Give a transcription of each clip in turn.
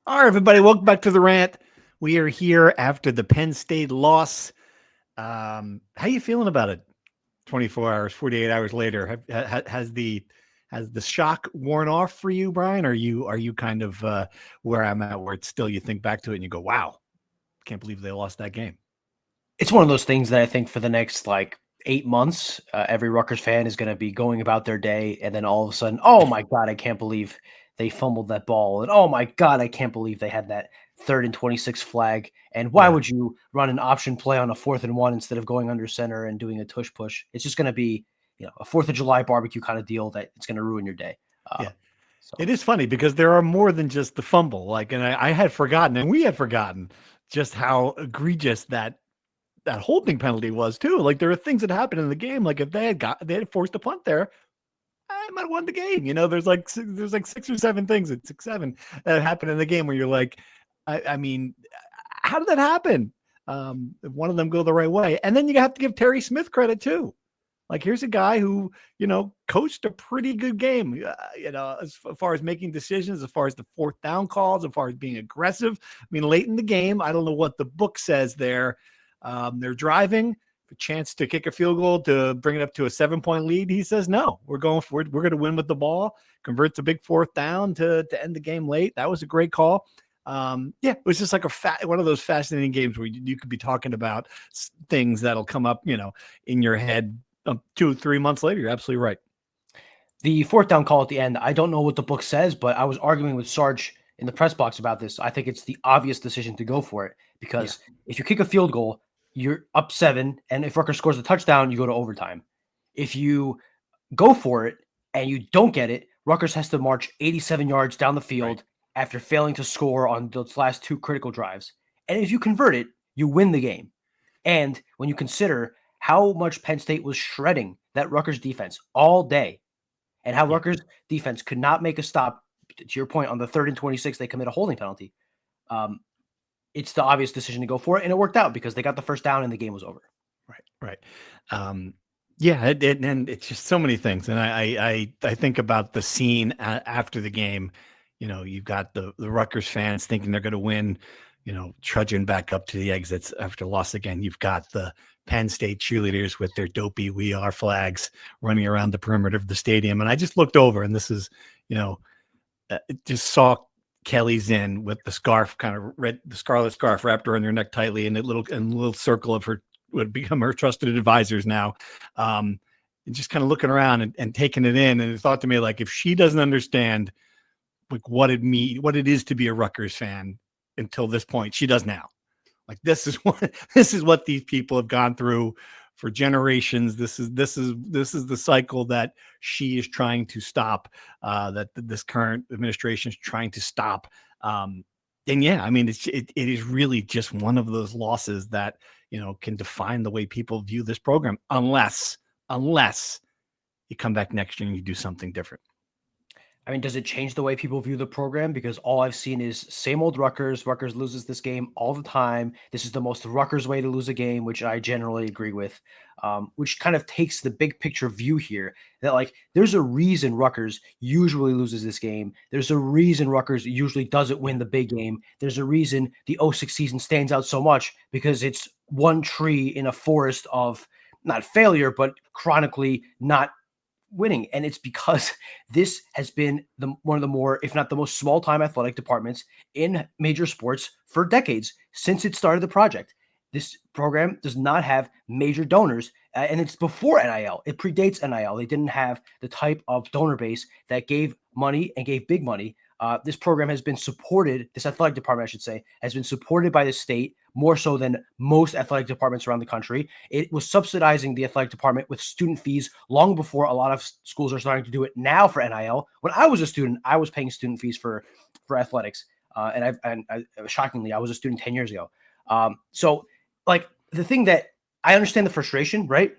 All right, everybody, welcome back to the rant. We are here after the Penn State loss. How you feeling about it? 24 hours, 48 hours later, has the shock worn off for you, Brian? Are you kind of where I'm at, where it's still you think back to it and you go, "Wow, can't believe they lost that game." It's one of those things that I think for the next 8 months, every Rutgers fan is going to be going about their day, and then all of a sudden, oh my God, I can't believe they fumbled that ball, and oh my God, I can't believe they had that 3rd and 26 flag, and why Yeah, would you run an option play on a 4th and 1 instead of going under center and doing a tush push? It's just going to be a 4th of July barbecue kind of deal that it's going to ruin your day. yeah. So It is funny because there are more than just the fumble. And I had forgotten, and we had forgotten just how egregious that holding penalty was too. Like there are things that happened in the game. Like if they had forced a punt there, I might have won the game. There's like 6 or 7 things at 6-7 that happened in the game where you're like, I mean, how did that happen? If one of them go the right way, and then you have to give Terry Smith credit too. Like here's a guy who coached a pretty good game. As far as making decisions, as far as the fourth down calls, as far as being aggressive. I mean, late in the game, I don't know what the book says there. They're driving, a chance to kick a field goal to bring it up to a 7-point lead. He says, no, we're going for it. We're going to win with the ball, converts a big fourth down to end the game late. That was a great call. It was just like one of those fascinating games where you could be talking about things that'll come up, in your head 2 or 3 months later. You're absolutely right. the 4th down call at the end, I don't know what the book says, but I was arguing with Sarge in the press box about this. I think it's the obvious decision to go for it because if you kick a field goal, you're up 7, and if Rutgers scores a touchdown, you go to overtime. If you go for it and you don't get it, Rutgers has to march 87 yards down the field after failing to score on those last 2 critical drives. And if you convert it, you win the game. And when you consider how much Penn State was shredding that Rutgers defense all day, and how Rutgers defense could not make a stop, to your point, on the 3rd and 26, they commit a holding penalty. It's the obvious decision to go for it, and it worked out because they got the first down and the game was over. Right. And it's just so many things. And I think about the scene after the game. You've got the Rutgers fans thinking they're going to win, trudging back up to the exits after loss again. You've got the Penn State cheerleaders with their dopey "We Are" flags running around the perimeter of the stadium. And I just looked over, and this is, just saw Kelly's in with the scarf, kind of the scarlet scarf wrapped around her neck tightly, and a little circle of her would become her trusted advisors now. And just kind of looking around and taking it in. And it thought to me, like, if she doesn't understand like what it is to be a Rutgers fan until this point, she does now. Like this is what these people have gone through for generations. This is the cycle that she is trying to stop, that this current administration is trying to stop. And I mean, it is really just one of those losses that, can define the way people view this program, unless you come back next year and you do something different. I mean, does it change the way people view the program? Because all I've seen is same old Rutgers. Rutgers loses this game all the time. This is the most Rutgers way to lose a game, which I generally agree with, which kind of takes the big picture view here that there's a reason Rutgers usually loses this game. There's a reason Rutgers usually doesn't win the big game. There's a reason the 06 season stands out so much because it's one tree in a forest of not failure, but chronically not winning. And it's because this has been one of the more, if not the most small-time athletic departments in major sports for decades since it started the project. This program does not have major donors, and it's before NIL. It predates NIL. They didn't have the type of donor base that gave money and gave big money. This program has been supported, this athletic department, I should say, has been supported by the state more so than most athletic departments around the country. It was subsidizing the athletic department with student fees long before a lot of schools are starting to do it now for NIL. When I was a student, I was paying student fees for athletics. Shockingly, I was a student 10 years ago. So the thing that I understand the frustration, right?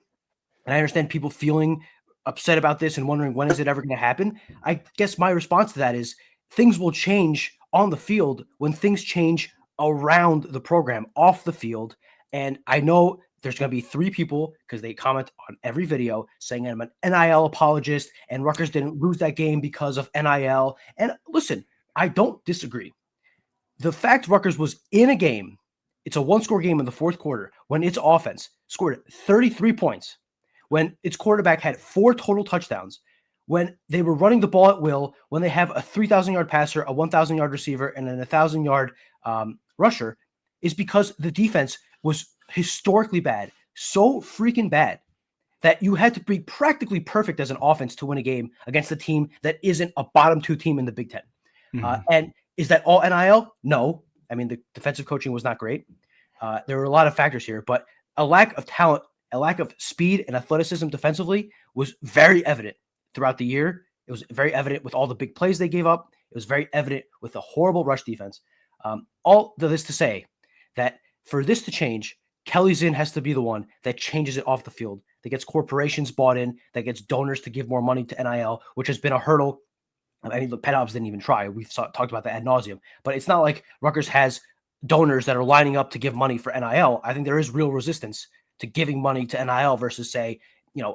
And I understand people feeling upset about this and wondering when is it ever going to happen. I guess my response to that is things will change on the field when things change around the program off the field. And I know there's going to be 3 people because they comment on every video saying I'm an NIL apologist and Rutgers didn't lose that game because of NIL. And listen, I don't disagree. the fact Rutgers was in a game, it's a one-score game in the fourth quarter, when its offense scored 33 points, when its quarterback had 4 total touchdowns, when they were running the ball at will, when they have a 3,000-yard passer, a 1,000-yard receiver, and an 1,000-yard rusher, is because the defense was historically bad, so freaking bad, that you had to be practically perfect as an offense to win a game against a team that isn't a bottom 2 team in the Big Ten. And is that all NIL? No. I mean, the defensive coaching was not great. There were a lot of factors here, but a lack of talent, a lack of speed and athleticism defensively was very evident throughout the year. It was very evident with all the big plays they gave up. It was very evident with the horrible rush defense. All this to say that for this to change, Kelly Zinn has to be the one that changes it off the field, that gets corporations bought in, that gets donors to give more money to NIL, which has been a hurdle. I mean, the Pet Ops didn't even try. We've talked about that ad nauseum, but it's not like Rutgers has donors that are lining up to give money for NIL. I think there is real resistance to giving money to NIL versus, say,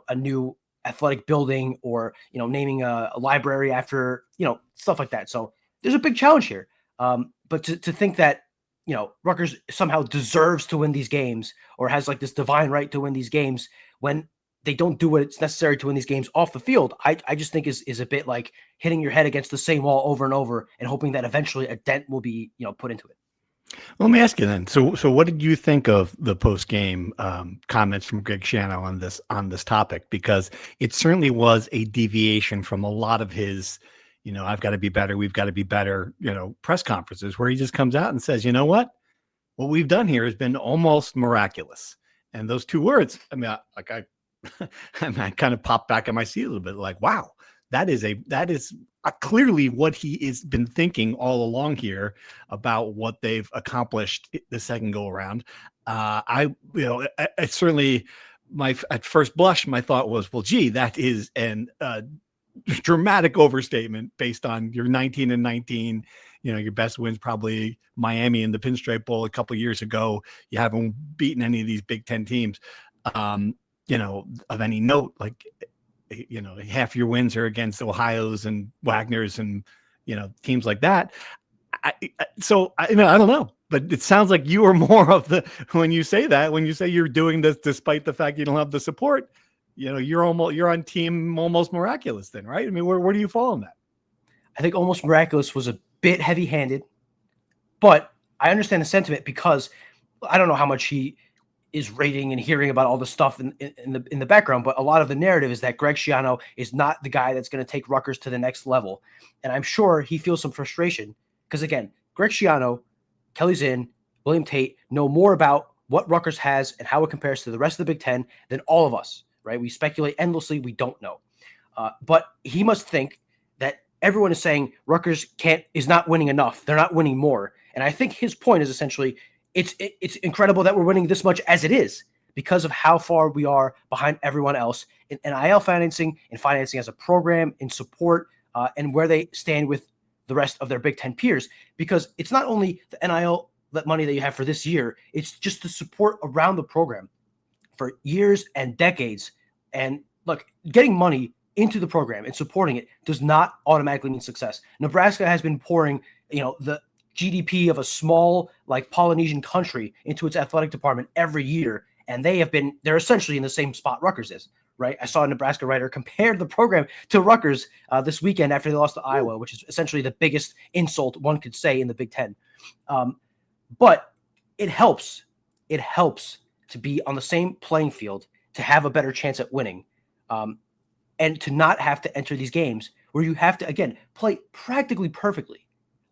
a new athletic building or, naming a library after, stuff like that. So there's a big challenge here. But to think that, Rutgers somehow deserves to win these games or has like this divine right to win these games when they don't do what it's necessary to win these games off the field, I just think is a bit like hitting your head against the same wall over and over and hoping that eventually a dent will be, put into it. Well, let me ask you then. So what did you think of the post-game comments from Greg Schiano on this topic? Because it certainly was a deviation from a lot of his, I've got to be better, we've got to be better, press conferences where he just comes out and says, you know what we've done here has been almost miraculous. And those 2 words, I mean, I kind of popped back in my seat a little bit, like, wow, that is clearly what he has been thinking all along here about what they've accomplished the second go around. I certainly, at first blush, my thought was, well, gee, that is an dramatic overstatement based on your 19-19. Your best wins probably Miami in the Pinstripe Bowl a couple of years ago. You haven't beaten any of these Big Ten teams, of any note. Like, half your wins are against Ohio's and Wagner's and, teams like that. I don't know, but it sounds like you are more of when you say you're doing this despite the fact you don't have the support, you're on team almost miraculous then, right? I mean, where do you fall on that? I think almost miraculous was a bit heavy-handed, but I understand the sentiment because I don't know how much he is rating and hearing about all the stuff in the background, but a lot of the narrative is that Greg Schiano is not the guy that's going to take Rutgers to the next level. And I'm sure he feels some frustration because, again, Greg Schiano, Kelly Zinn, William Tate know more about what Rutgers has and how it compares to the rest of the Big Ten than all of us, right? We speculate endlessly. We don't know. But he must think that everyone is saying Rutgers is not winning enough. They're not winning more. And I think his point is essentially it's incredible that we're winning this much as it is because of how far we are behind everyone else in NIL financing, in financing as a program, in support, and where they stand with the rest of their Big Ten peers. Because it's not only the NIL money that you have for this year, it's just the support around the program for years and decades. And look, getting money into the program and supporting it does not automatically mean success. Nebraska has been pouring, the GDP of a small, like Polynesian country into its athletic department every year. And they're essentially in the same spot Rutgers is, right? I saw a Nebraska writer compared the program to Rutgers this weekend after they lost to Iowa, which is essentially the biggest insult one could say in the Big Ten. But it helps to be on the same playing field, to have a better chance at winning, and to not have to enter these games where you have to, again, play practically perfectly.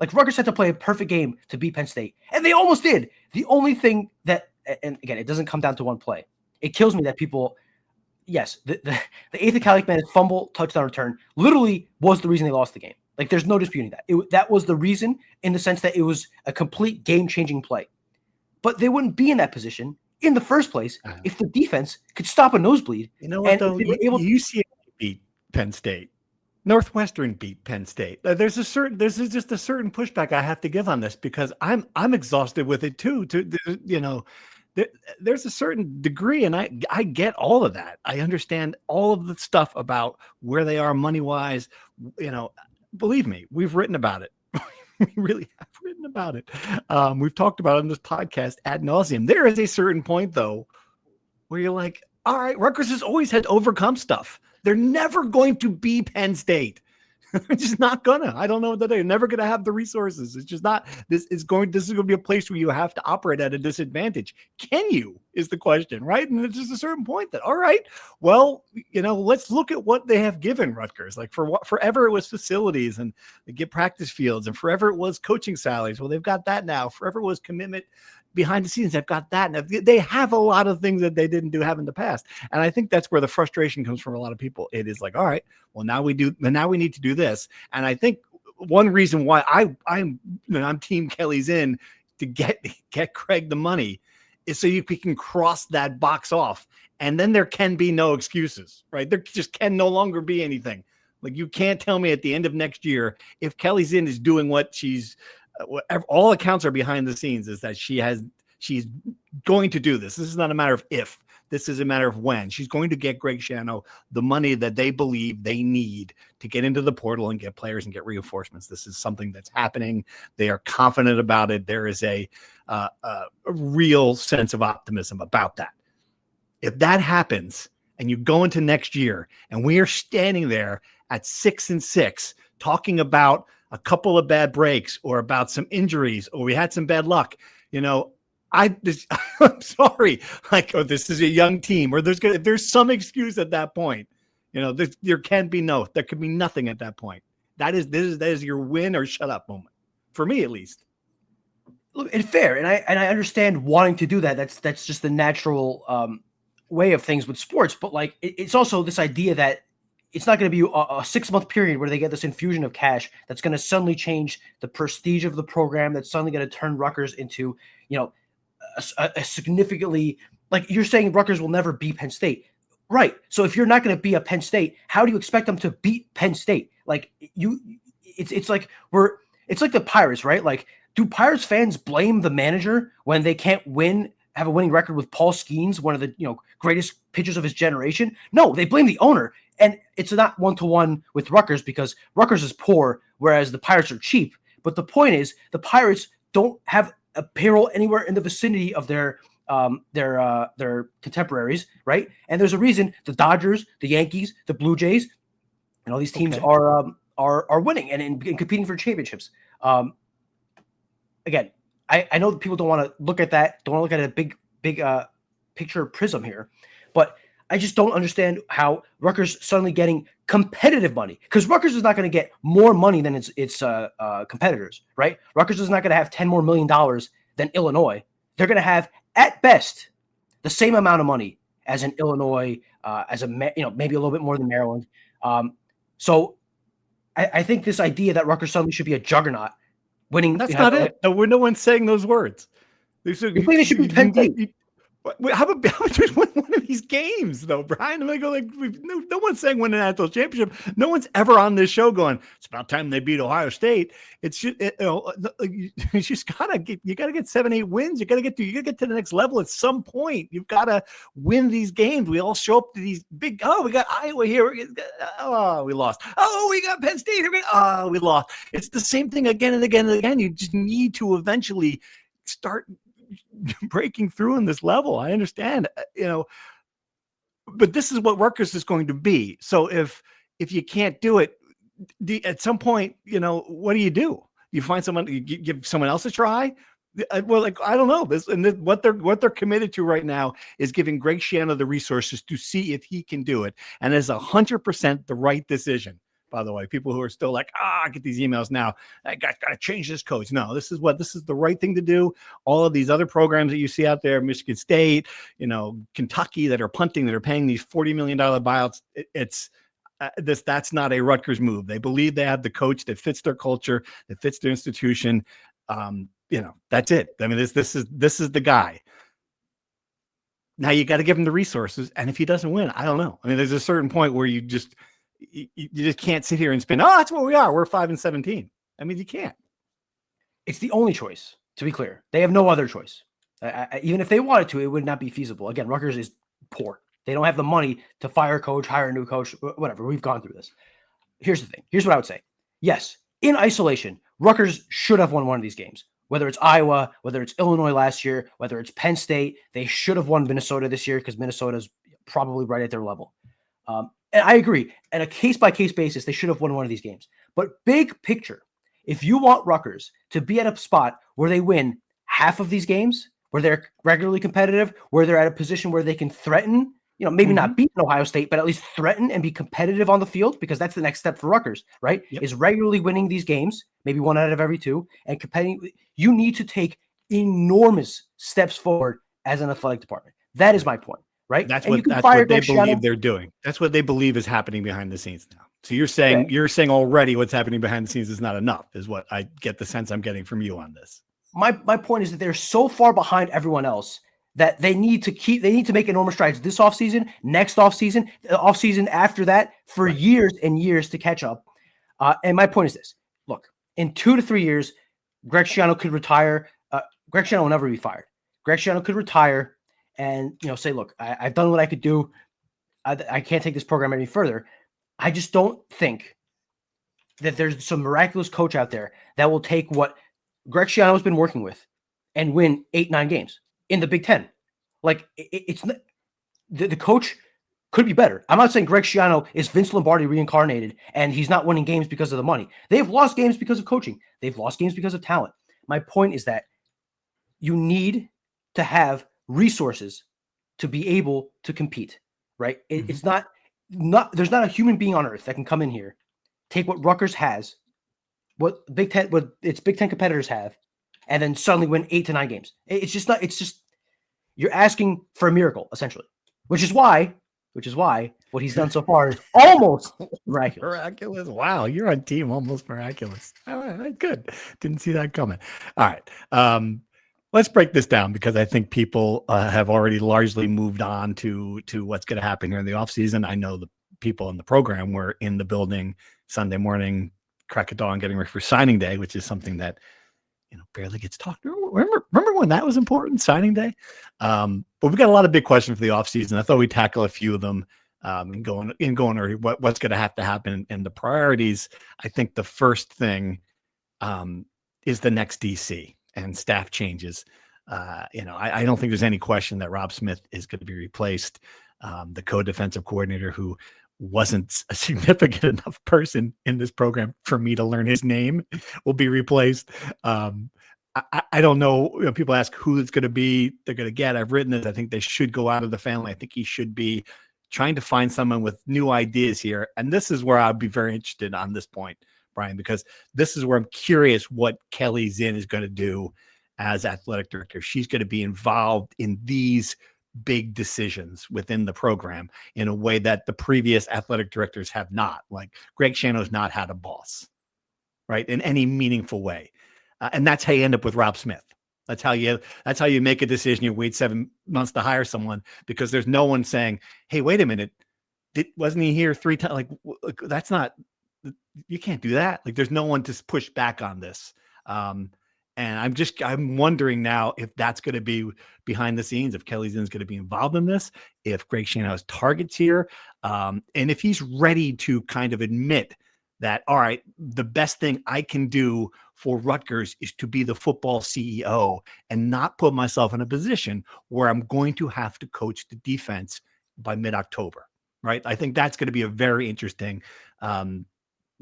Like Rutgers had to play a perfect game to beat Penn State, and they almost did. The only thing that, and again, it doesn't come down to one play. It kills me that people, yes, the eighth Calic man fumble touchdown return literally was the reason they lost the game. Like there's no disputing that. That was the reason in the sense that it was a complete game-changing play. But they wouldn't be in that position in the first place if the defense could stop a nosebleed. You know what, though? UCLA beat Penn State. Northwestern beat Penn State. There's just a certain pushback I have to give on this because I'm exhausted with it too. There's a certain degree, and I get all of that. I understand all of the stuff about where they are money wise. Believe me, we've written about it. We really have written about it. We've talked about it on this podcast ad nauseum. There is a certain point, though, where you're like, all right, Rutgers has always had to overcome stuff. They're never going to be Penn State. They're just not gonna. I don't know what to do. They're never gonna have the resources. It's just not. This is going to be a place where you have to operate at a disadvantage. Can you? Is the question, right? And it's just a certain point that, all right, well, let's look at what they have given Rutgers. Like forever it was facilities and they get practice fields, and forever it was coaching salaries. Well, they've got that now. Forever it was commitment behind the scenes. They've got that. Now they have a lot of things that they didn't have in the past. And I think that's where the frustration comes from a lot of people. It is like, all right, well, now we need to do this. And I think one reason why I'm Team Kelly's in to get Craig the money is so we can cross that box off. And then there can be no excuses, right? There just can no longer be anything. Like, you can't tell me at the end of next year, if Kelly's in is doing what she's, whatever, all accounts are behind the scenes, is that she's going to do this. This is not a matter of if, this is a matter of when. She's going to get Greg Schiano the money that they believe they need to get into the portal and get players and get reinforcements. This is something that's happening. They are confident about it. There is a real sense of optimism about that. If that happens and you go into next year and we are standing there at 6-6 talking about a couple of bad breaks or about some injuries, or we had some bad luck, I'm sorry, like, oh, this is a young team, or there's some excuse at that point. There can be there could be nothing at that point. That is your win or shut up moment, for me at least. Look, it's fair, and I understand wanting to do that. That's just the natural way of things with sports. But like, it's also this idea that it's not going to be a 6-month period where they get this infusion of cash that's going to suddenly change the prestige of the program. That's suddenly going to turn Rutgers into, a significantly, like you're saying, Rutgers will never be Penn State. Right. So if you're not going to be a Penn State, how do you expect them to beat Penn State? Like, it's like the Pirates, right? Like, do Pirates fans blame the manager when they can't have a winning record with Paul Skeens, one of the greatest pitchers of his generation? No, they blame the owner. And it's not one-to-one with Rutgers, because Rutgers is poor, whereas the Pirates are cheap. But the point is, the Pirates don't have a payroll anywhere in the vicinity of their contemporaries, right? And there's a reason the Dodgers, the Yankees, the Blue Jays, and all these teams are winning and competing for championships. Again, I know that people don't want to look at that, don't want to look at a big picture prism here, but I just don't understand how Rutgers suddenly getting competitive money, because Rutgers is not going to get more money than its competitors, right? Rutgers is not going to have $10 million more than Illinois. They're going to have, at best, the same amount of money as in Illinois, maybe a little bit more than Maryland. So I think this idea that Rutgers suddenly should be a juggernaut, winning. That's not it. No one's saying those words. You think they should be Penn State? How about just win one of these games, though, Brian? I'm gonna go like, no one's saying win a national championship. No one's ever on this show going, it's about time they beat Ohio State. It's just, you just gotta get 7-8 wins. You gotta get to the next level at some point. You've got to win these games. We all show up to these big. Oh, we got Iowa here. Oh, we lost. Oh, we got Penn State here. Oh, we lost. It's the same thing again and again and again. You just need to eventually start breaking through in this level. I understand, but this is what Rutgers is going to be. So if you can't do it at some point, what do? You find someone, you give someone else a try. Well, like, I don't know this, and what they're committed to right now is giving Greg Schiano the resources to see if he can do it. And it's 100% the right decision. By the way, people who are still like, I get these emails now, I got to change this coach. No, this is the right thing to do. All of these other programs that you see out there, Michigan State, Kentucky, that are punting, that are paying these $40 million buyouts. That's not a Rutgers move. They believe they have the coach that fits their culture, that fits their institution. That's it. I mean, this is the guy. Now you got to give him the resources. And if he doesn't win, I don't know. I mean, there's a certain point where you just can't sit here and spin. Oh, that's what we are. We're 5-17. I mean, you can't. It's the only choice, to be clear. They have no other choice. Even if they wanted to, it would not be feasible. Again, Rutgers is poor. They don't have the money to fire a coach, hire a new coach, whatever. We've gone through this. Here's the thing. Here's what I would say. Yes, in isolation, Rutgers should have won one of these games. Whether it's Iowa, whether it's Illinois last year, whether it's Penn State, they should have won Minnesota this year because Minnesota's probably right at their level. And I agree. On a case-by-case basis, they should have won one of these games. But big picture, if you want Rutgers to be at a spot where they win half of these games, where they're regularly competitive, where they're at a position where they can threaten, maybe not beat Ohio State, but at least threaten and be competitive on the field, because that's the next step for Rutgers, right? Yep. Is regularly winning these games, maybe one out of every two, and competing. You need to take enormous steps forward as an athletic department. That is my point, right? That's and what they believe they're doing. That's what they believe is happening behind the scenes now. So you're saying already what's happening behind the scenes is not enough, is what I get the sense I'm getting from you on this. My point is that they're so far behind everyone else that they need to make enormous strides this offseason, next offseason, the offseason after that, for years and years to catch up. And my point is this. Look, in 2 to 3 years, Greg Schiano could retire. Greg Schiano will never be fired. Greg Schiano could retire and say, look, I've done what I could do. I can't take this program any further. I just don't think that there's some miraculous coach out there that will take what Greg Schiano has been working with and win 8-9 games in the Big Ten. Like, it's not, the coach could be better. I'm not saying Greg Schiano is Vince Lombardi reincarnated and he's not winning games because of the money. They've lost games because of coaching. They've lost games because of talent. My point is that you need to have resources to be able to compete, right? It's not there's not a human being on earth that can come in here, take what Rutgers has, what its Big Ten competitors have, and then suddenly win 8 to 9 games. It's just you're asking for a miracle, essentially, which is why what he's done so far is almost miraculous. Miraculous. Wow. You're on team almost miraculous. All right. Good. Didn't see that coming. All right. Let's break this down, because I think people have already largely moved on to what's going to happen here in the offseason. I know the people in the program were in the building Sunday morning, crack of dawn, getting ready for signing day, which is something that barely gets talked. Remember when that was important, signing day? But we've got a lot of big questions for the offseason. I thought we'd tackle a few of them and going over what's going to have to happen and the priorities. I think the first thing is the next DC and staff changes. I don't think there's any question that Rob Smith is going to be replaced. The co-defensive coordinator, who wasn't a significant enough person in this program for me to learn his name, will be replaced. I don't know. People ask who it's going to be. They're going to get. I've written it. I think they should go out of the family. I think he should be trying to find someone with new ideas here. And this is where I'd be very interested on this point, Brian, because this is where I'm curious what Kelly Zinn is going to do as athletic director. She's going to be involved in these big decisions within the program in a way that the previous athletic directors have not. Like, Greg Schiano's not had a boss, right, in any meaningful way. And that's how you end up with Rob Smith. That's how you make a decision. You wait 7 months to hire someone because there's no one saying, hey, wait a minute, wasn't he here 3 times? Like, that's not, you can't do that. Like, there's no one to push back on this. And I'm wondering now if that's going to be behind the scenes, if Kelly Zinn's going to be involved in this, if Greg Schiano has targets here, and if he's ready to kind of admit that, all right, the best thing I can do for Rutgers is to be the football CEO and not put myself in a position where I'm going to have to coach the defense by mid-October, right? I think that's going to be a very interesting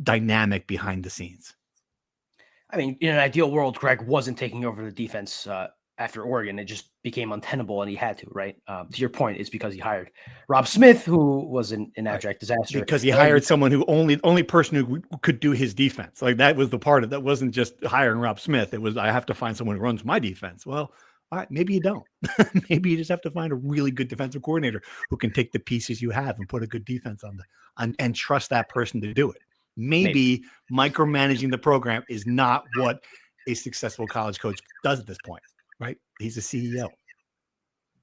dynamic behind the scenes. I mean, in an ideal world, Greg wasn't taking over the defense after Oregon. It just became untenable and he had to, right? To your point, it's because he hired Rob Smith, who was an abject disaster. Because he hired someone who only person who could do his defense. Like, that was the part of that. Wasn't just hiring Rob Smith. It was, I have to find someone who runs my defense. Well, all right, maybe you don't. Maybe you just have to find a really good defensive coordinator who can take the pieces you have and put a good defense on and trust that person to do it. Maybe micromanaging the program is not what a successful college coach does at this point, right? He's a CEO.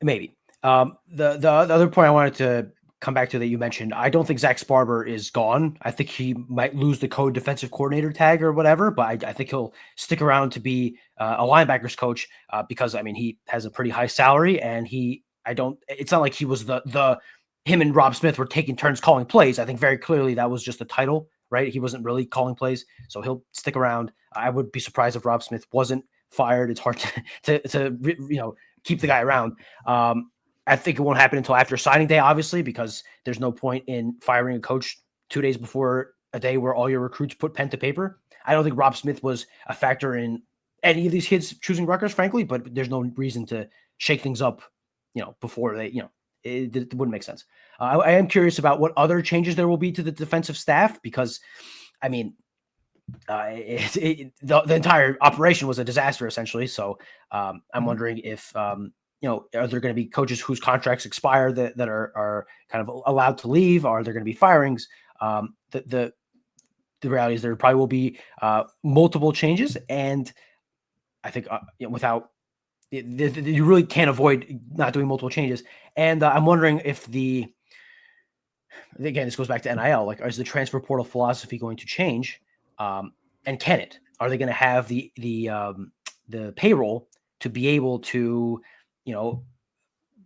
Maybe. The other point I wanted to come back to that you mentioned, I don't think Zach Sparber is gone. I think he might lose the co-defensive coordinator tag or whatever, but I think he'll stick around to be a linebackers coach because, I mean, he has a pretty high salary and it's not like he was him and Rob Smith were taking turns calling plays. I think very clearly that was just a title right? He wasn't really calling plays, so he'll stick around. I would be surprised if Rob Smith wasn't fired. It's hard to keep the guy around. I think it won't happen until after signing day, obviously, because there's no point in firing a coach 2 days before a day where all your recruits put pen to paper. I don't think Rob Smith was a factor in any of these kids choosing Rutgers, frankly, but there's no reason to shake things up, before they, it wouldn't make sense. I am curious about what other changes there will be to the defensive staff, because, I mean, the entire operation was a disaster, essentially. So I'm wondering if, are there going to be coaches whose contracts expire that are kind of allowed to leave? Are there going to be firings? The reality is there probably will be multiple changes, and I think without you really can't avoid not doing multiple changes. And I'm wondering if again, this goes back to NIL, like, is the transfer portal philosophy going to change? And can it? Are they going to have the payroll to be able to,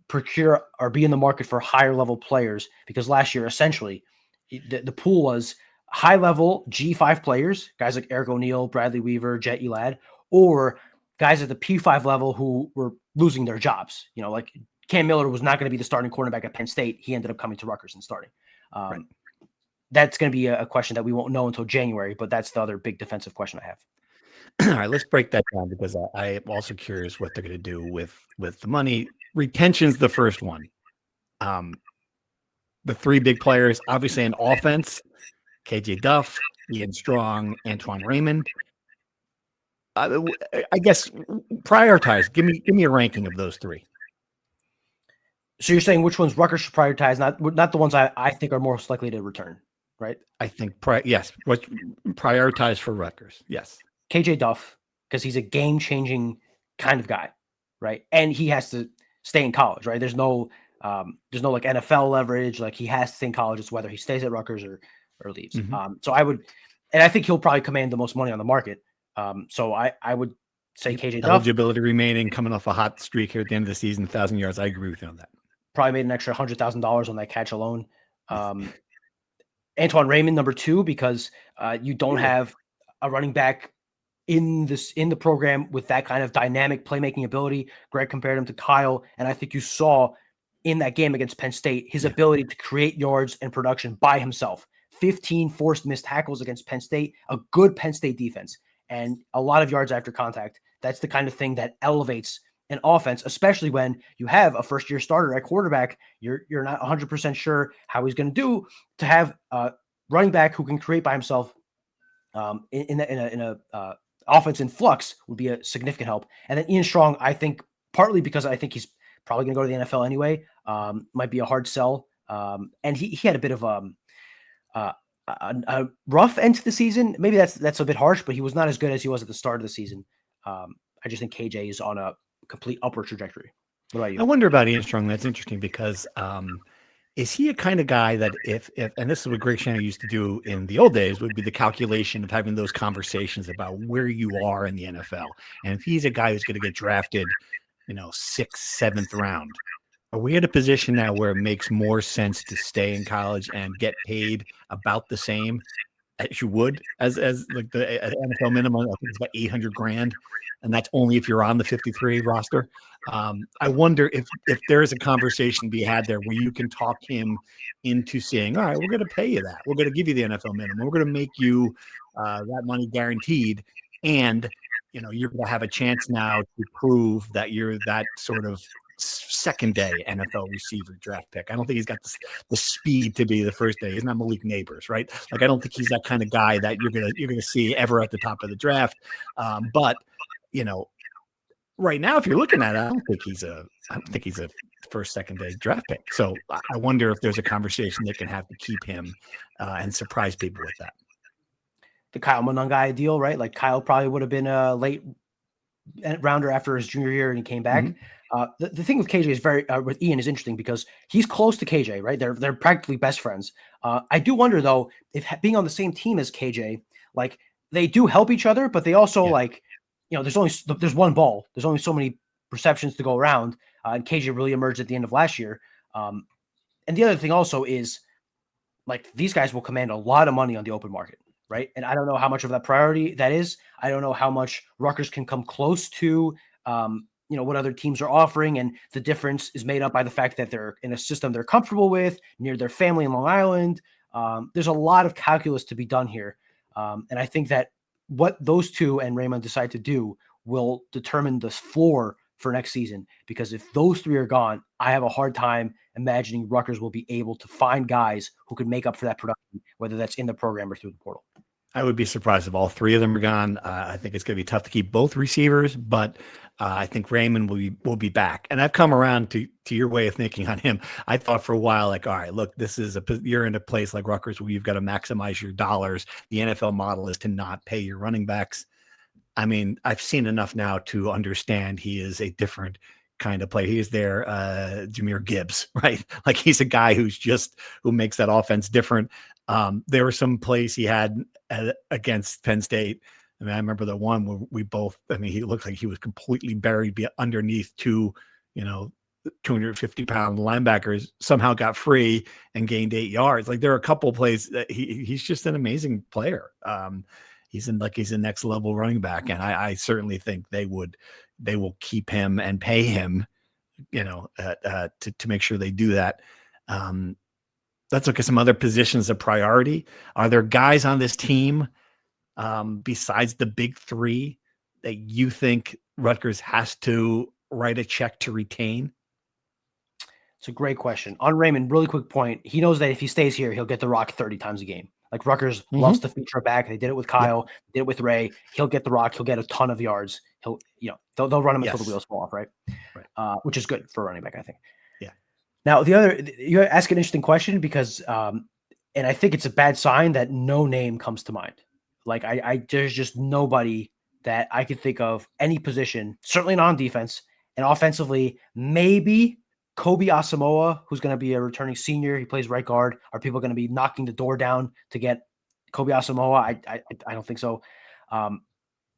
procure or be in the market for higher level players? Because last year, essentially, the pool was high level G5 players, guys like Eric O'Neal, Bradley Weaver, Jet Elad, or guys at the P5 level who were losing their jobs. Like Cam Miller was not going to be the starting cornerback at Penn State. He ended up coming to Rutgers and starting. Right. That's going to be a question that we won't know until January, but that's the other big defensive question I have. All right, let's break that down, because I am also curious what they're going to do with the money. Retention's the first one. The three big players, obviously, in offense: KJ Duff, Ian Strong, Antoine Raymond. I guess prioritize. Give me a ranking of those three. So you're saying which ones Rutgers should prioritize, not the ones I think are most likely to return, right? I think yes. What prioritize for Rutgers? Yes. KJ Duff, because he's a game-changing kind of guy, right? And he has to stay in college, right? There's no like NFL leverage. Like, he has to stay in college. It's whether he stays at Rutgers or leaves. Mm-hmm. So I think he'll probably command the most money on the market. So I would say KJ Duff. Eligibility remaining, coming off a hot streak here at the end of the season, 1,000 yards. I agree with you on that. Probably made an extra $100,000 on that catch alone. Antoine Raymond, number 2, because you don't have a running back in the program with that kind of dynamic playmaking ability. Greg compared him to Kyle, and I think you saw in that game against Penn State his ability to create yards and production by himself. 15 forced missed tackles against Penn State, a good Penn State defense, and a lot of yards after contact. That's the kind of thing that elevates an offense, especially when you have a first-year starter at quarterback. You're not 100% sure how he's going to do. To have a running back who can create by himself in a offense in flux would be a significant help. And then Ian Strong, I think, partly because I think he's probably going to go to the NFL anyway, might be a hard sell. And he had a bit of a rough end to the season. Maybe that's a bit harsh, but he was not as good as he was at the start of the season. I just think KJ is on a complete upward trajectory. What about you? I wonder about Ian Strong. That's interesting, because is he a kind of guy that if and this is what Greg Shannon used to do in the old days, would be the calculation of having those conversations about where you are in the NFL. And if he's a guy who's going to get drafted, 6th, 7th round, are we at a position now where it makes more sense to stay in college and get paid about the same as you would as like the NFL minimum? I think it's about $800,000, and that's only if you're on the 53 roster. I wonder if there is a conversation to be had there where you can talk him into saying, all right, we're going to pay you that. We're going to give you the NFL minimum. We're going to make you that money guaranteed. And, you're going to have a chance now to prove that you're that sort of second day NFL receiver draft pick. I don't think he's got the speed to be the first day. He's not Malik Neighbors, right? Like, I don't think he's that kind of guy that you're gonna see ever at the top of the draft. But right now, if you're looking at it, I don't think he's a first, second day draft pick. So I wonder if there's a conversation they can have to keep him and surprise people with that. The Kyle Monangai deal, right? Like, Kyle probably would have been a late rounder after his junior year, and he came back. Mm-hmm. The thing with KJ is with Ian is interesting because he's close to KJ, right? They're practically best friends. I do wonder though, if being on the same team as KJ, like, they do help each other, but they also there's one ball. There's only so many receptions to go around. And KJ really emerged at the end of last year. And the other thing also is like these guys will command a lot of money on the open market, right? And I don't know how much of that priority that is. I don't know how much Rutgers can come close to, what other teams are offering. And the difference is made up by the fact that they're in a system they're comfortable with, near their family in Long Island. There's a lot of calculus to be done here. And I think that what those two and Raymond decide to do will determine the floor for next season. Because if those three are gone, I have a hard time imagining Rutgers will be able to find guys who could make up for that production, whether that's in the program or through the portal. I would be surprised if all three of them are gone. I think it's going to be tough to keep both receivers, but I think Raymond will be back. And I've come around to your way of thinking on him. I thought for a while, like, all right, look, you're in a place like Rutgers where you've got to maximize your dollars. The NFL model is to not pay your running backs. I mean, I've seen enough now to understand he is a different kind of player. He is their Jahmyr Gibbs, right? Like he's a guy who makes that offense different. There were some plays he had against Penn State. I mean, I remember the one where he looked like he was completely buried underneath two, 250-pound linebackers, somehow got free and gained 8 yards. Like there are a couple of plays that he's just an amazing player. He's a next level running back. And I certainly think they will keep him and pay him, to make sure they do that. Let's look at some other positions of priority. Are there guys on this team besides the big three that you think Rutgers has to write a check to retain? It's a great question. On Raymond, really quick point. He knows that if he stays here, he'll get the rock 30 times a game. Like Rutgers loves to feature a back. They did it with Kyle, did it with Ray. He'll get the rock. He'll get a ton of yards. They'll run him until the wheels fall off, right? Which is good for a running back, I think. Yeah. Now, you ask an interesting question because, and I think it's a bad sign that no name comes to mind. Like there's just nobody that I could think of any position, certainly not on defense and offensively, maybe Kobe Asamoah, who's going to be a returning senior. He plays right guard. Are people going to be knocking the door down to get Kobe Asamoah? I don't think so.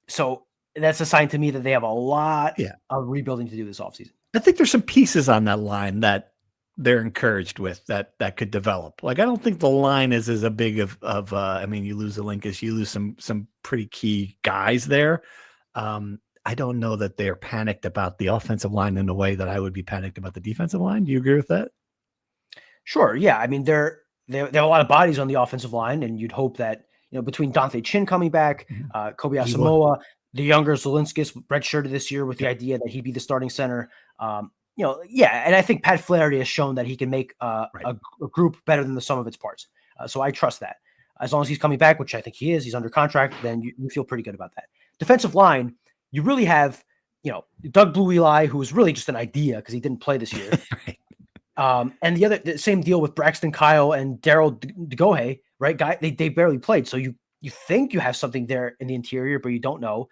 So that's a sign to me that they have a lot of rebuilding to do this offseason. I think there's some pieces on that line that they're encouraged with that could develop. Like, I don't think the line is as a big of you lose the Linkus, you lose some pretty key guys there. I don't know that they're panicked about the offensive line in a way that I would be panicked about the defensive line. Do you agree with that? Sure. Yeah. I mean, they have a lot of bodies on the offensive line, and you'd hope that, between Dante Chin coming back, Kobe Asamoah, the younger Zelinskis redshirted this year with the idea that he'd be the starting center. And I think Pat Flaherty has shown that he can make a group better than the sum of its parts. So I trust that. As long as he's coming back, which I think he is, he's under contract, then you feel pretty good about that. Defensive line, you really have, Doug Blue Eli, who was really just an idea because he didn't play this year. And the same deal with Braxton Kyle and Daryl DeGohe, right? They barely played. So you think you have something there in the interior, but you don't know.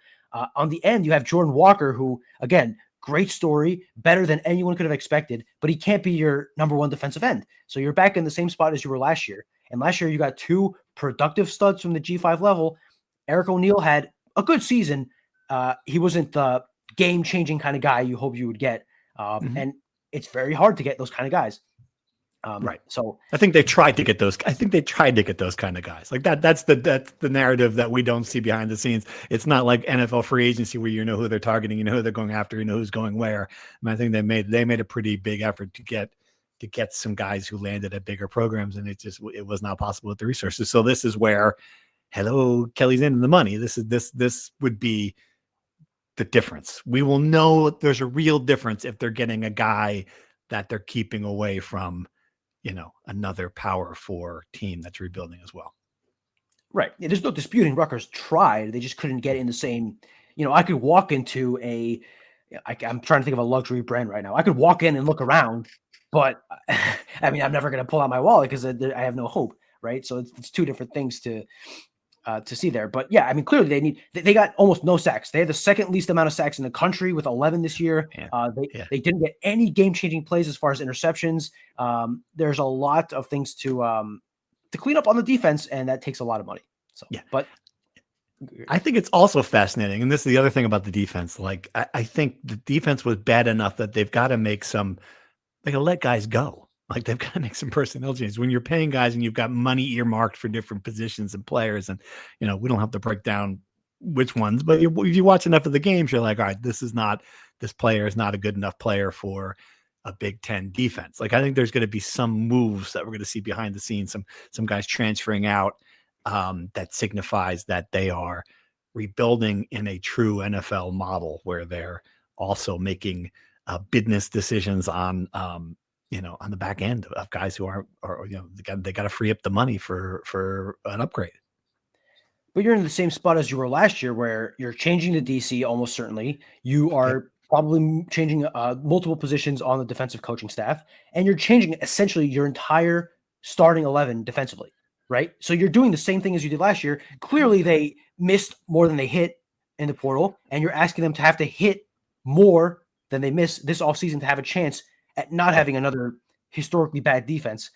On the end, you have Jordan Walker, who, again, great story, better than anyone could have expected, but he can't be your number one defensive end. So you're back in the same spot as you were last year. And last year you got two productive studs from the G5 level. Eric O'Neill had a good season. He wasn't the game-changing kind of guy you hope you would get. And it's very hard to get those kind of guys. So I think they tried to get those. I think they tried to get those kind of guys like that. That's the narrative that we don't see behind the scenes. It's not like NFL free agency where you know who they're targeting, you know who they're going after, you know who's going where. I think they made a pretty big effort to get some guys who landed at bigger programs, and it was not possible with the resources. So this is where, hello, Kelly's in the money. This would be the difference. We will know there's a real difference if they're getting a guy that they're keeping away from, another Power 4 team that's rebuilding as well. Right. Yeah, there's no disputing Rutgers tried. They just couldn't get in the same, I could walk into I'm trying to think of a luxury brand right now. I could walk in and look around, but I'm never going to pull out my wallet because I have no hope. Right. So it's two different things to see there. But yeah, clearly they got almost no sacks. They had the second least amount of sacks in the country with 11 this year. They didn't get any game-changing plays as far as interceptions. There's a lot of things to clean up on the defense, and that takes a lot of money. So, but I think it's also fascinating. And this is the other thing about the defense. Like, I think the defense was bad enough that they've got to make they gotta let guys go. Like they've got to make some personnel changes. When you're paying guys and you've got money earmarked for different positions and players, and we don't have to break down which ones, but if you watch enough of the games, you're like, all right, this player is not a good enough player for a Big Ten defense. Like I think there's going to be some moves that we're going to see behind the scenes, some guys transferring out that signifies that they are rebuilding in a true NFL model where they're also making business decisions on on the back end of guys who they got to free up the money for an upgrade. But you're in the same spot as you were last year, where you're changing the DC almost certainly. You are probably changing multiple positions on the defensive coaching staff, and you're changing essentially your entire starting 11 defensively, right? So you're doing the same thing as you did last year. Clearly, they missed more than they hit in the portal, and you're asking them to have to hit more than they missed this offseason to have a chance at not having another historically bad defense.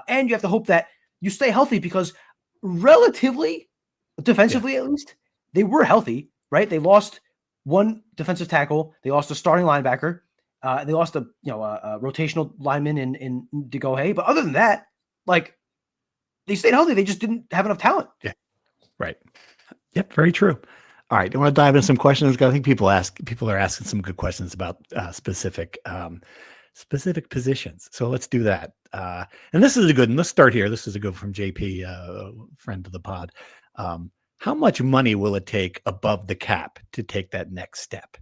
And you have to hope that you stay healthy because relatively – defensively, at least, they were healthy, right? They lost one defensive tackle. They lost a starting linebacker. They lost a rotational lineman in DeGohe. But other than that, like they stayed healthy. They just didn't have enough talent. Yeah, right. Yep, very true. All right, I want to dive into some questions. I think people are asking some good questions about specific positions. So let's do that. And this is a good one. Let's start here. This is a good from JP, friend of the pod. How much money will it take above the cap to take that next step?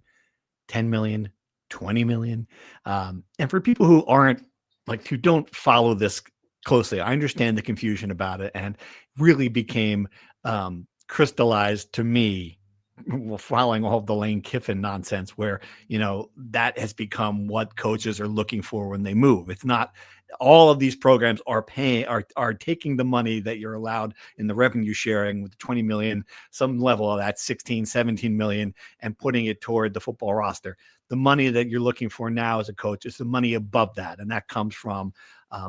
10 million, 20 million. And for people who who don't follow this closely, I understand the confusion about it and really became crystallized to me following all of the Lane Kiffin nonsense where, that has become what coaches are looking for when they move. It's not all of these programs are taking the money that you're allowed in the revenue sharing with 20 million, some level of that 16, 17 million, and putting it toward the football roster. The money that you're looking for now as a coach is the money above that. And that comes from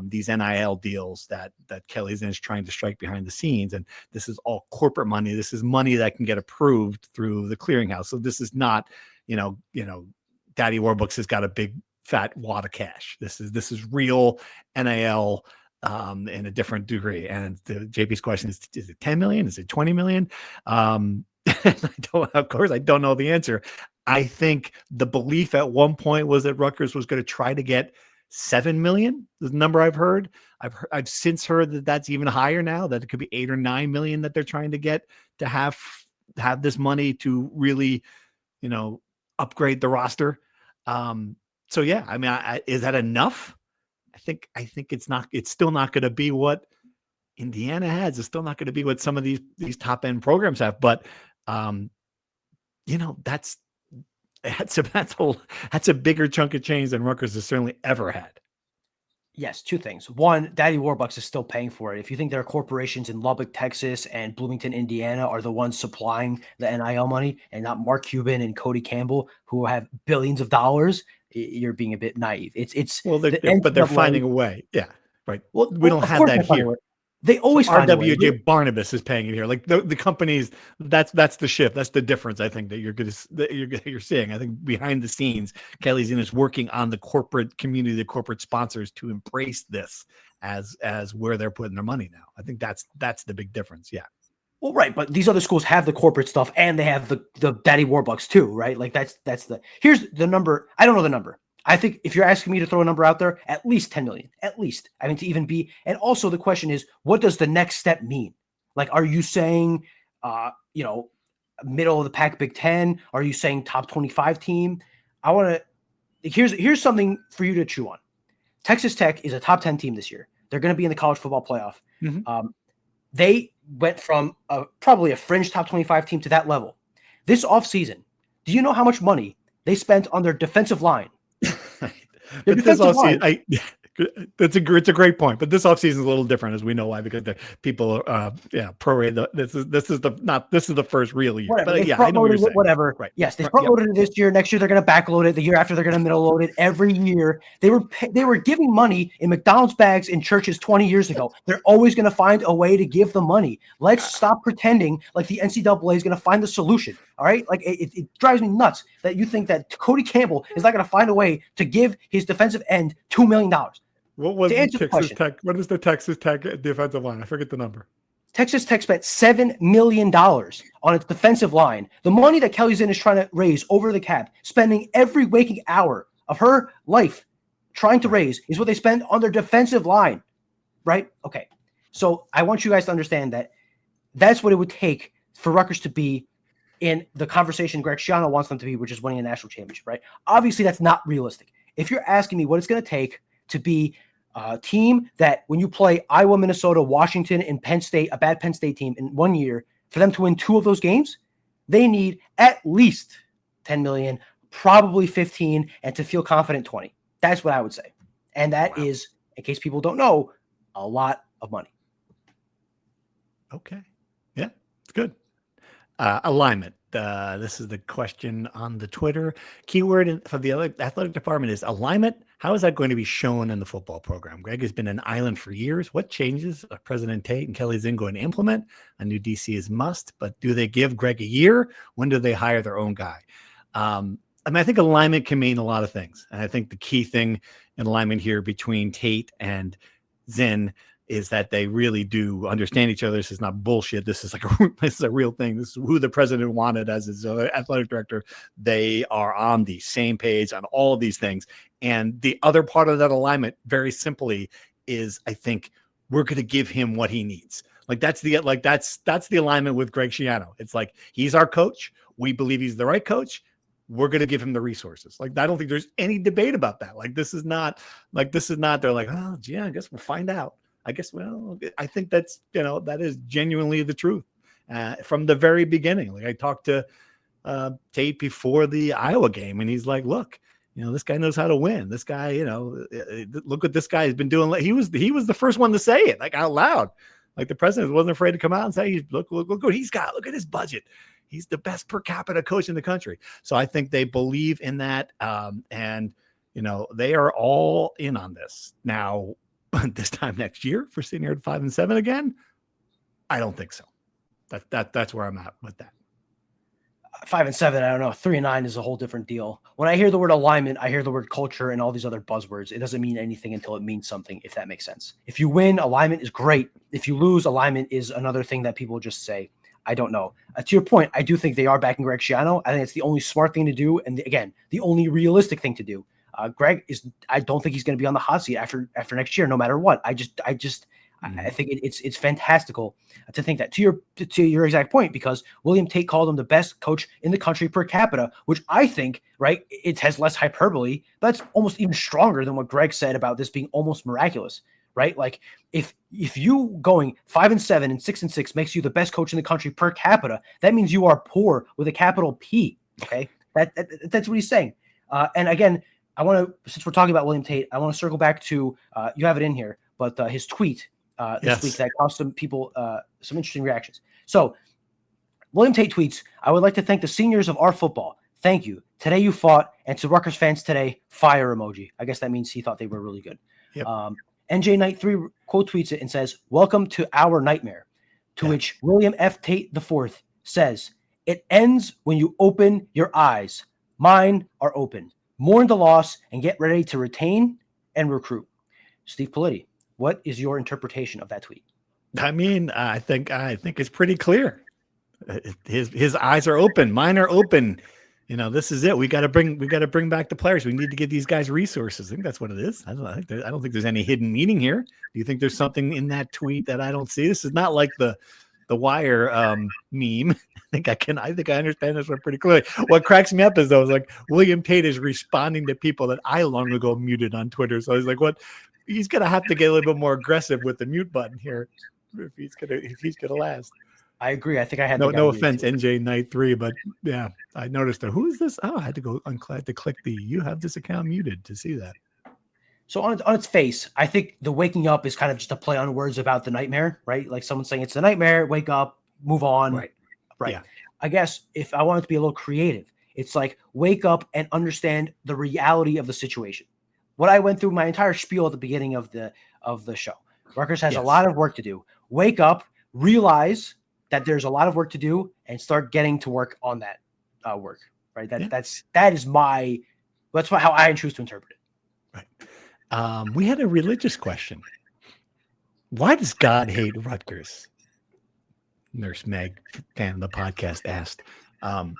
these NIL deals that Kelly's is trying to strike behind the scenes. And this is all corporate money. This is money that can get approved through the clearinghouse. So this is not, Daddy Warbucks has got a big fat wad of cash. This is real NIL in a different degree. And JP's question is it 10 million? Is it 20 million? Of course, I don't know the answer. I think the belief at one point was that Rutgers was going to try to get 7 million. The number I've heard. I've since heard that that's even higher now, that it could be 8 or 9 million that they're trying to get to have this money to really, upgrade the roster. So yeah, I mean, is that enough? I think it's not. It's still not going to be what Indiana has. It's still not going to be what some of these top end programs have. But that's a bigger chunk of change than Rutgers has certainly ever had. Yes, two things. One, Daddy Warbucks is still paying for it. If you think there are corporations in Lubbock, Texas, and Bloomington, Indiana, are the ones supplying the NIL money, and not Mark Cuban and Cody Campbell, who have billions of dollars, you're being a bit naive. But they're finding a way. Yeah, right. Well, we don't have that here. They always find a way. RWJ Barnabas is paying it here. Like the companies, that's the shift. That's the difference. I think that you're seeing. I think behind the scenes, Kelly's is working on the corporate community, the corporate sponsors to embrace this as where they're putting their money now. I think that's the big difference. Yeah. Well, right, but these other schools have the corporate stuff and they have the Daddy Warbucks too, right? Like here's the number. I don't know the number. I think if you're asking me to throw a number out there, at least 10 million, at least. I mean, to even be, and also the question is, what does the next step mean? Like, are you saying, middle of the pack Big Ten? Are you saying top 25 team? Here's something for you to chew on. Texas Tech is a top 10 team this year. They're going to be in the college football playoff. Mm-hmm. They went from probably a fringe top 25 team to that level. This offseason, do you know how much money they spent on their defensive line? But this offseason, it's a great point. But this offseason is a little different, as we know why, because the people prorate. This is the first real year. Whatever. But I know what you're saying. Whatever. Right. Yes, they front loaded it this year. Next year they're going to backload it. The year after they're going to middle load it. Every year they were giving money in McDonald's bags in churches 20 years ago. They're always going to find a way to give the money. Let's stop pretending like the NCAA is going to find the solution. All right, like it drives me nuts that you think that Cody Campbell is not going to find a way to give his defensive end $2 million. What was To the answer the Texas question, Tech? What is the Texas Tech defensive line? I forget the number. Texas Tech spent $7 million on its defensive line. The money that Kelly Zinn is trying to raise over the cap, spending every waking hour of her life trying to raise, is what they spend on their defensive line, right? Okay. So I want you guys to understand that that's what it would take for Rutgers to be in the conversation Greg Schiano wants them to be, which is winning a national championship, right? Obviously, that's not realistic. If you're asking me what it's going to take to be a team that when you play Iowa, Minnesota, Washington, and Penn State, a bad Penn State team in 1 year, for them to win 2 of those games, they need at least 10 million, probably 15, and to feel confident, 20. That's what I would say. And that is, in case people don't know, a lot of money. Okay. Yeah, it's good. Alignment. This is the question on the Twitter. Keyword for the athletic department is alignment. How is that going to be shown in the football program? Greg has been an island for years. What changes are President Tate and Kelly Zinn going to implement? A new DC is must, but do they give Greg a year? When do they hire their own guy? I think alignment can mean a lot of things. And I think the key thing in alignment here between Tate and Zinn is that they really do understand each other. This is not bullshit. This is this is a real thing. This is who the president wanted as his athletic director. They are on the same page on all of these things. And the other part of that alignment, very simply, is I think we're going to give him what he needs. That's the alignment with Greg Schiano. It's like, he's our coach. We believe he's the right coach. We're going to give him the resources. I don't think there's any debate about that. This is not, they're like, oh, yeah, I guess we'll find out. I think that's, that is genuinely the truth from the very beginning. I talked to Tate before the Iowa game, and he's like, look, this guy knows how to win. This guy, look what this guy has been doing. He was the first one to say it out loud. The president wasn't afraid to come out and say, look what he's got. Look at his budget. He's the best per capita coach in the country. So I think they believe in that. And they are all in on this now. This time next year for sitting here at 5-7 again, I don't think so. That's where I'm at with that. 5-7, I don't know. 3-9 is a whole different deal. When I hear the word alignment, I hear the word culture and all these other buzzwords. It doesn't mean anything until it means something, if that makes sense. If you win, alignment is great. If you lose, alignment is another thing that people just say. I don't know. To your point, I do think they are backing Greg Schiano. I think it's the only smart thing to do, and again, the only realistic thing to do. Greg I don't think he's going to be on the hot seat after next year, no matter what. I think it's fantastical to think that, to your exact point, because William Tate called him the best coach in the country per capita, which I think, right, it has less hyperbole, but it's almost even stronger than what Greg said about this being almost miraculous, right? If you going 5-7 and 6-6 makes you the best coach in the country per capita, that means you are poor with a capital P. Okay, that's what he's saying. And again, I want to, since we're talking about William Tate, I want to circle back to, you have it in here, but his tweet this week that caused some people some interesting reactions. So William Tate tweets, "I would like to thank the seniors of our football. Thank you. Today you fought, and to Rutgers fans today, fire emoji." I guess that means he thought they were really good. Yep. NJ Knight 3 quote tweets it and says, "Welcome to our nightmare," to which William F. Tate IV says, "It ends when you open your eyes. Mine are open. Mourn the loss and get ready to retain and recruit." Steve Politi, what is your interpretation of that tweet? I think it's pretty clear. His eyes are open. Mine are open. This is it. We got to bring back the players. We need to get these guys resources. I think that's what it is. I don't think there's any hidden meaning here. Do you think there's something in that tweet that I don't see? This is not like the Wire meme. I think I understand this one pretty clearly. What cracks me up is William Tate is responding to people that I long ago muted on Twitter. So he's like, what? He's gonna have to get a little bit more aggressive with the mute button here if he's gonna last. I agree. I think I had no offense, NJ Knight 3, but yeah, I noticed who is this? Oh, I had to go to click the "you have this account muted" to see that. So on its face, I think the waking up is kind of just a play on words about the nightmare, right? Like someone saying it's a nightmare, wake up, move on. Right. Yeah. I guess if I wanted to be a little creative, it's like wake up and understand the reality of the situation. What I went through my entire spiel at the beginning of the show. Rutgers has a lot of work to do. Wake up, realize that there's a lot of work to do, and start getting to work on that work. Right. That's how I choose to interpret it. Right. We had a religious question. Why does God hate Rutgers? Nurse Meg, fan of the podcast, asked. Um,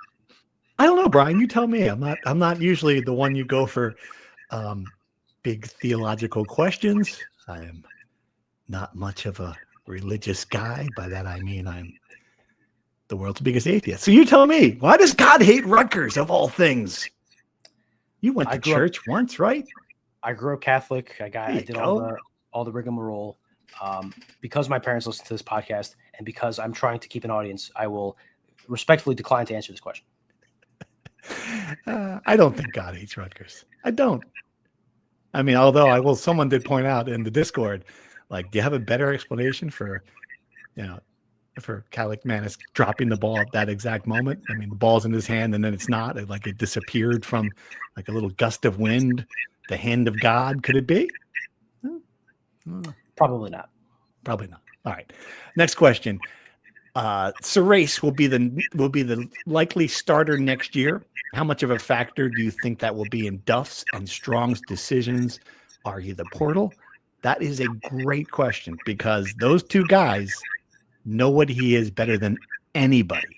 I don't know, Brian. You tell me. I'm not usually the one you go for um, big theological questions. I am not much of a religious guy. By that I mean I'm the world's biggest atheist. So you tell me, why does God hate Rutgers of all things? You went to church once, right? I grew up Catholic. I did go. all the rigmarole. Because my parents listen to this podcast and because I'm trying to keep an audience, I will respectfully decline to answer this question. I don't think God hates Rutgers. I don't. I mean, although I will, someone did point out in the Discord, like, do you have a better explanation for, for Calic Manis dropping the ball at that exact moment? I mean, the ball's in his hand and then it's not. It disappeared from like a little gust of wind. The hand of God, could it be? Probably not. Probably not. All right. Next question. Serace will be the likely starter next year. How much of a factor do you think that will be in Duff's and Strong's decisions? Are you the portal? That is a great question because those two guys know what he is better than anybody.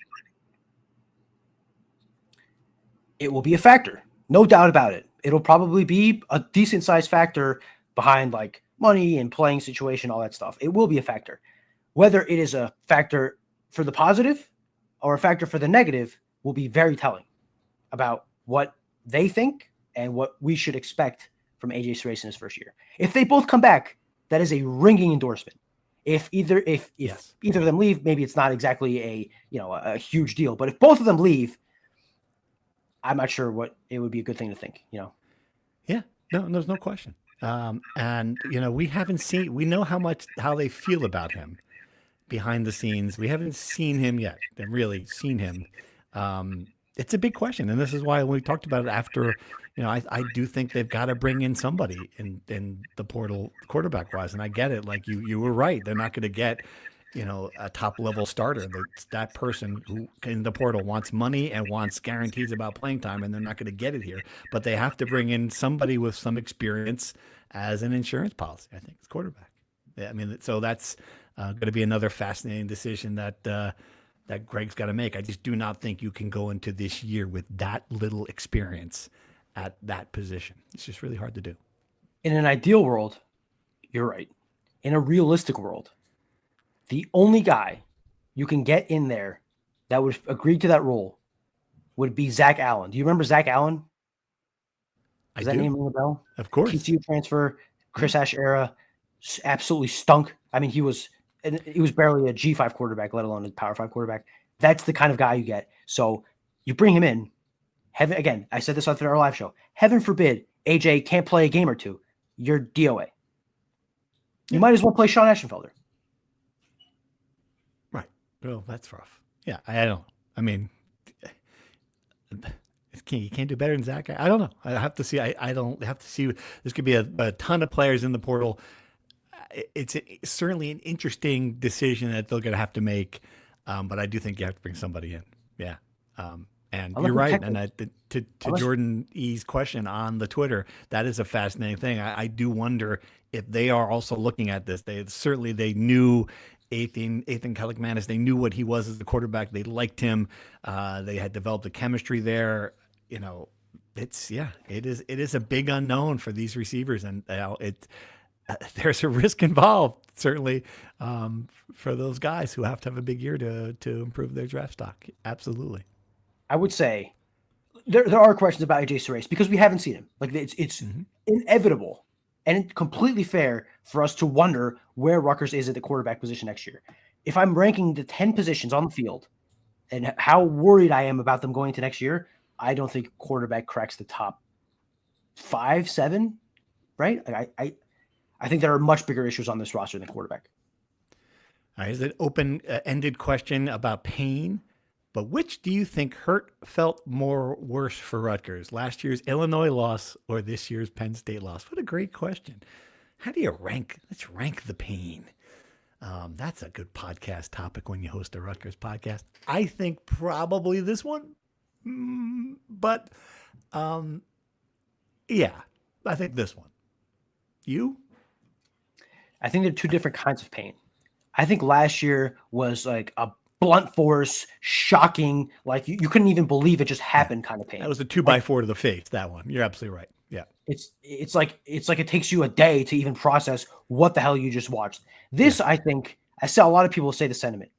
It will be a factor. No doubt about it. It'll probably be a decent sized factor behind like money and playing situation, all that stuff. It will be a factor. Whether it is a factor for the positive or a factor for the negative will be very telling about what they think and what we should expect from AJ Serace in his first year. If they both come back, that is a ringing endorsement. If either of them leave, maybe it's not exactly a huge deal. But if both of them leave, I'm not sure what it would be a good thing to think. Yeah, no, there's no question. And we know how they feel about him behind the scenes. We haven't seen him yet and really seen him. It's a big question. And this is why we talked about it after, I do think they've got to bring in somebody in the portal quarterback wise. And I get it. Like you were right. They're not going to get, a top level starter. That person who in the portal wants money and wants guarantees about playing time, and they're not going to get it here. But they have to bring in somebody with some experience as an insurance policy. I think it's quarterback. Yeah, I mean, so that's going to be another fascinating decision that Greg's got to make. I just do not think you can go into this year with that little experience at that position. It's just really hard to do. In an ideal world, you're right. In a realistic world, the only guy you can get in there that would agree to that role would be Zach Allen. Do you remember Zach Allen? Does that name ring a bell? Of course. TCU transfer, Chris Ash era, absolutely stunk. I mean, he was barely a G5 quarterback, let alone a Power 5 quarterback. That's the kind of guy you get. So you bring him in. Again, I said this on our live show. Heaven forbid AJ can't play a game or two. You're DOA. You might as well play Sean Aschenfelder. Right. Well, that's rough. Yeah, I don't. I mean, you can't do better than Zach. I don't know. I have to see. I don't have to see. There's could be a ton of players in the portal. It's certainly an interesting decision that they're going to have to make. But I do think you have to bring somebody in. Yeah. And you're right. And to Jordan E's question on the Twitter, that is a fascinating thing. I do wonder if they are also looking at this. They knew Ethan Kalikmanis. They knew what he was as the quarterback. They liked him. They had developed a chemistry there. It is a big unknown for these receivers, and there's a risk involved, certainly, for those guys who have to have a big year to improve their draft stock. Absolutely. I would say there are questions about AJ Serace because we haven't seen him. Like it's inevitable and completely fair for us to wonder where Rutgers is at the quarterback position next year. If I'm ranking the 10 positions on the field and how worried I am about them going into next year, I don't think quarterback cracks the top 5, 7, right? I think there are much bigger issues on this roster than quarterback. All right, is an open-ended question about pain, but which do you think felt worse for Rutgers? Last year's Illinois loss or this year's Penn State loss? What a great question. How do you rank? Let's rank the pain. That's a good podcast topic when you host a Rutgers podcast. I think probably this one, but yeah, I think this one. You? I think they're two different kinds of pain. I think last year was like a blunt force, shocking, like you couldn't even believe it just happened kind of pain. That was a 2x4 Like, to the face, that one. You're absolutely right. Yeah. it's like it takes you a day to even process what the hell you just watched. This, I think, I saw a lot of people say the sentiment.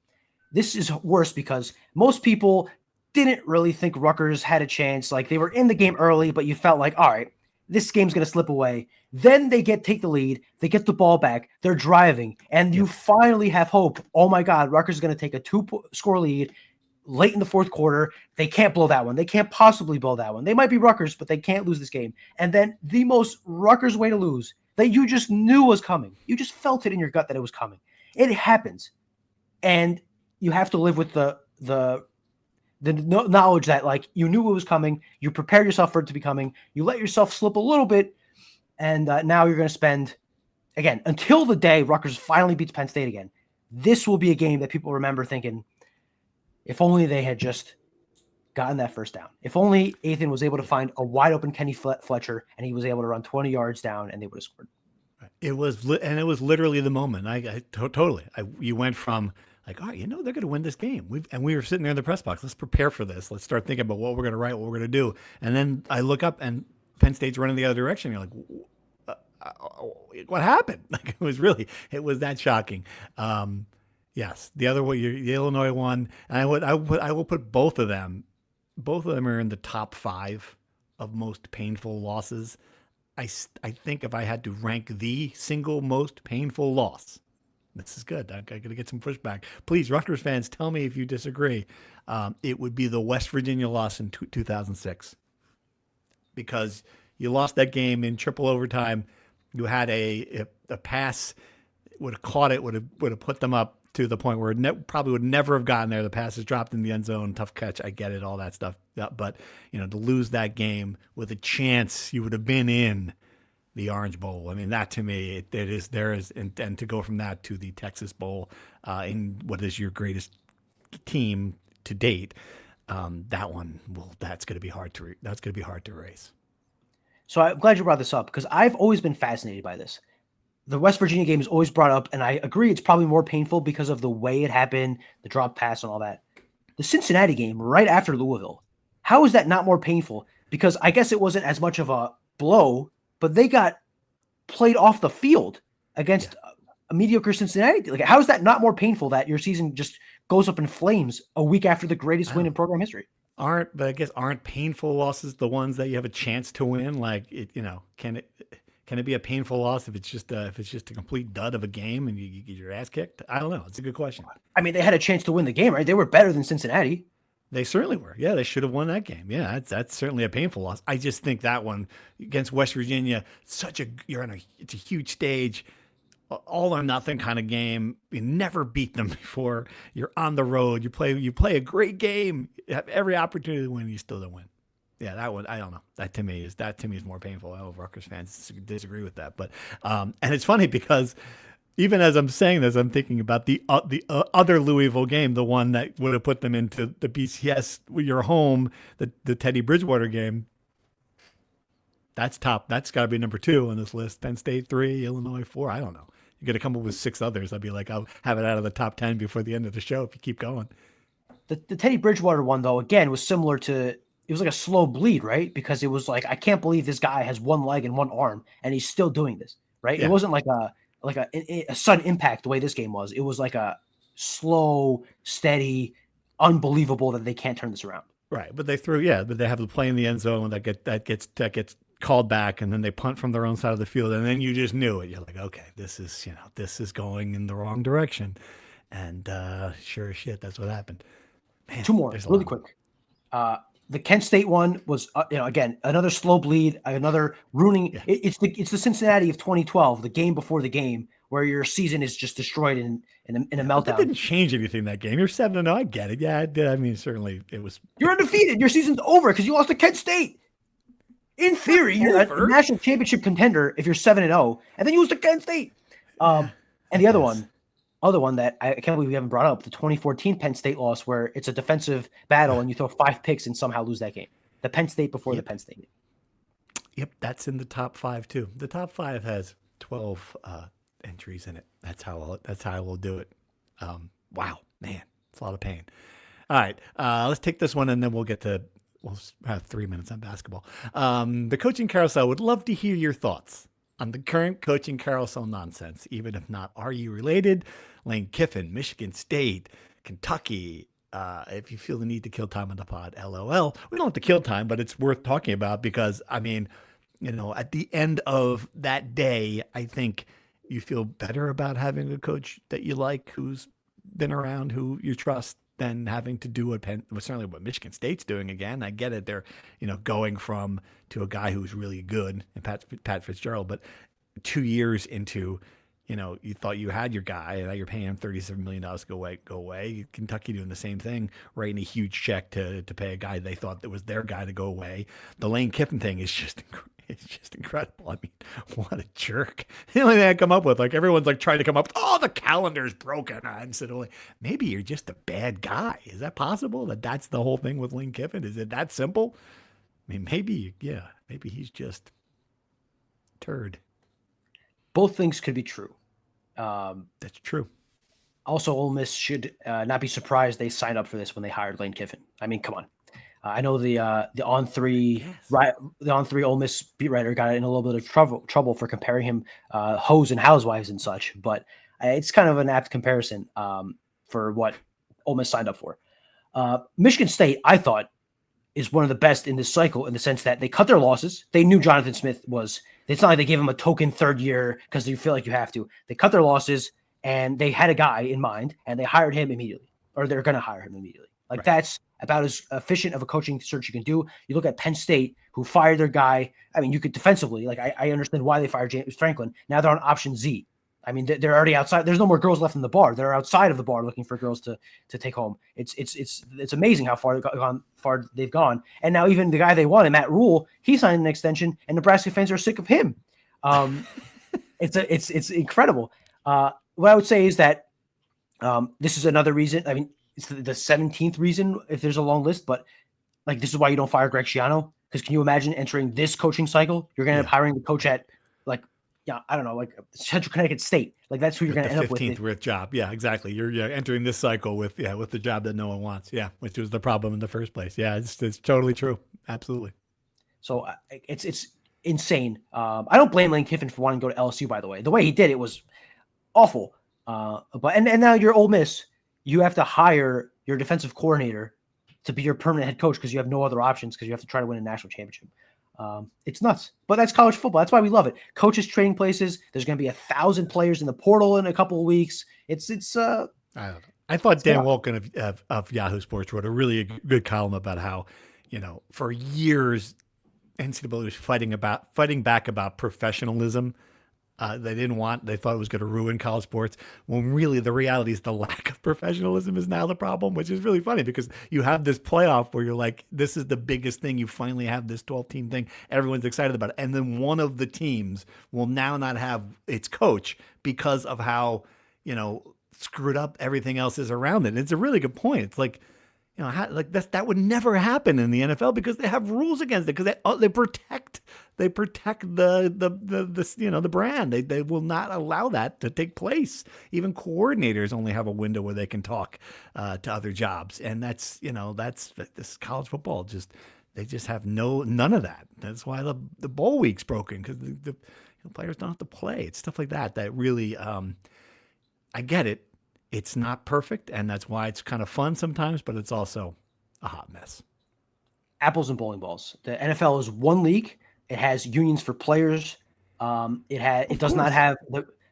This is worse because most people didn't really think Rutgers had a chance. Like they were in the game early, but you felt like, all right, this game's going to slip away. Then they take the lead. They get the ball back. They're driving. And you finally have hope. Oh my God, Rutgers is going to take a 2-score lead late in the fourth quarter. They can't blow that one. They can't possibly blow that one. They might be Rutgers, but they can't lose this game. And then the most Rutgers way to lose that you just knew was coming. You just felt it in your gut that it was coming. It happens. And you have to live with the knowledge that like you knew it was coming. You prepared yourself for it to be coming. You let yourself slip a little bit. And now you're going to spend, again, until the day Rutgers finally beats Penn State again. This will be a game that people remember thinking, if only they had just gotten that first down. If only Ethan was able to find a wide open Kenny Fletcher and he was able to run 20 yards down and they would have scored. It was literally the moment. Totally. You went from like, oh, they're going to win this game. We were sitting there in the press box. Let's prepare for this. Let's start thinking about what we're going to write, what we're going to do. And then I look up and Penn State's running the other direction. You're like, what happened? Like it was that shocking. Yes, the other way, the Illinois one, and I will put both of them. Both of them are in the top 5 of most painful losses. I think if I had to rank the single most painful loss, this is good. I got to get some pushback. Please, Rutgers fans, tell me if you disagree. It would be the West Virginia loss in 2006. Because you lost that game in triple overtime. You had a pass, would have caught it, would have put them up to the point where it probably would never have gotten there. The pass is dropped in the end zone, tough catch. I get it, all that stuff. But to lose that game with a chance, you would have been in the Orange Bowl. I mean, that to me, and to go from that to the Texas Bowl in what is your greatest team to date. That one, that's going to be hard to erase. So I'm glad you brought this up because I've always been fascinated by this. The West Virginia game is always brought up, and I agree it's probably more painful because of the way it happened, the drop pass and all that. The Cincinnati game right after Louisville, how is that not more painful? Because I guess it wasn't as much of a blow, but they got played off the field against a mediocre Cincinnati. Like, how is that not more painful that your season just goes up in flames a week after the greatest win in program history? Aren't painful losses the ones that you have a chance to win? Like, can it be a painful loss if it's just a complete dud of a game and you get your ass kicked? I don't know. It's a good question. I mean, they had a chance to win the game, right? They were better than Cincinnati. They certainly were. Yeah, they should have won that game. Yeah, that's certainly a painful loss. I just think that one against West Virginia, it's a huge stage, all or nothing kind of game. You never beat them before. You're on the road. You play a great game. You have every opportunity to win. You still don't win. Yeah, that one, I don't know. That to me is more painful. I know Rutgers fans disagree with that, but and it's funny because even as I'm saying this, I'm thinking about the other Louisville game, the one that would have put them into the BCS, your home, the Teddy Bridgewater game. That's top. That's got to be number 2 on this list. Penn State 3, Illinois 4. I don't know. You're going to come up with 6 others. I'd be like, I'll have it out of the top 10 before the end of the show if you keep going. The Teddy Bridgewater one, though, again, was similar to – it was like a slow bleed, right? Because it was like, I can't believe this guy has one leg and one arm, and he's still doing this, right? Yeah. It wasn't like a sudden impact the way this game was. It was like a slow, steady, unbelievable that they can't turn this around. Right, but they have the play in the end zone that gets called back, and then they punt from their own side of the field, and then you just knew it. You're like, okay, this is going in the wrong direction, and sure as shit, that's what happened. Man, 2 more, really quick. The Kent State one was, again, another slow bleed, another ruining. Yeah. It's the Cincinnati of 2012, the game before the game, where your season is just destroyed in a meltdown. That didn't change anything that game. You're 7-0. I get it. Yeah, I mean, certainly it was. You're undefeated. Your season's over because you lost to Kent State. In theory, you're a national championship contender if you're 7-0, and then you lose to Kent State. And the other one that I can't believe we haven't brought up, the 2014 Penn State loss, where it's a defensive battle and you throw 5 picks and somehow lose that game. The Penn State before the Penn State. Yep, that's in the top 5 too. The top 5 has 12 entries in it. That's how I will do it. Wow, man, it's a lot of pain. All right, let's take this one and then we'll have 3 minutes on basketball. The coaching carousel would love to hear your thoughts on the current coaching carousel nonsense, even if not are you related. Lane Kiffin, Michigan State, Kentucky. If you feel the need to kill time on the pod, LOL. We don't have to kill time, but it's worth talking about because, I mean, at the end of that day, I think you feel better about having a coach that you like, who's been around, who you trust, than having to do certainly what Michigan State's doing again. I get it. They're, going to a guy who's really good, and Pat Fitzgerald, but 2 years into, you thought you had your guy, and now you're paying him $37 million to go away. Kentucky doing the same thing, writing a huge check to pay a guy they thought that was their guy to go away. The Lane Kiffin thing is just incredible. I mean, what a jerk. The only thing I come up with, like, everyone's like trying to come up with, the calendar's broken. I'm sitting like, maybe you're just a bad guy. Is that possible? That's the whole thing with Lane Kiffin? Is it that simple? I mean, maybe he's just a turd. Both things could be true. That's true. Also, Ole Miss should not be surprised they signed up for this when they hired Lane Kiffin. I mean, come on. I know the On3 Ole Miss beat writer got in a little bit of trouble for comparing him hoes and housewives and such, but it's kind of an apt comparison for what Ole Miss signed up for. Michigan State, I thought, is one of the best in this cycle in the sense that they cut their losses. They knew Jonathan Smith was. It's not like they gave him a token third year because you feel like you have to. They cut their losses and they had a guy in mind and they hired him immediately, or they're going to hire him immediately. Like, that's about as efficient of a coaching search you can do. You look at Penn State, who fired their guy. I mean, you could defensively, like, I understand why they fired James Franklin. Now they're on option Z. I mean, they're already outside. There's no more girls left in the bar. They're outside of the bar looking for girls to take home. It's amazing how far they've gone. And now even the guy they wanted, Matt Rule, he signed an extension, and Nebraska fans are sick of him. It's incredible. What I would say is that this is another reason. I mean, it's the 17th reason if there's a long list, but like, this is why you don't fire Greg Schiano. Because can you imagine entering this coaching cycle? You're going to end up hiring the coach at, like, I don't know, like Central Connecticut State. Like, that's who you're going to end up with. 15th worth job. Yeah, exactly. You're entering this cycle with the job that no one wants. Yeah, which was the problem in the first place. Yeah, it's totally true. Absolutely. So it's insane. I don't blame Lane Kiffin for wanting to go to LSU, by the way. The way he did it was awful. But now you're Ole Miss. You have to hire your defensive coordinator to be your permanent head coach because you have no other options because you have to try to win a national championship. It's nuts, but that's college football. That's why we love it. Coaches trading places. There's going to be 1,000 players in the portal in a couple of weeks. I thought Dan Wolken of Yahoo Sports wrote a really good column about how, for years, NCAA was fighting back about professionalism. They thought it was going to ruin college sports, when really the reality is the lack of professionalism is now the problem, which is really funny because you have this playoff where you're like, this is the biggest thing. You finally have this 12-team thing. Everyone's excited about it. And then one of the teams will now not have its coach because of how, screwed up everything else is around it. And it's a really good point. It's like, that would never happen in the NFL because they have rules against it because they protect the brand. They will not allow that to take place. Even coordinators only have a window where they can talk to other jobs, and that's this college football they just have none of that. That's why the bowl week's broken because the players don't have to play. It's stuff like that really. I get it. It's not perfect, and that's why it's kind of fun sometimes, but it's also a hot mess. Apples and bowling balls. The NFL is one league. It has unions for players. It does not have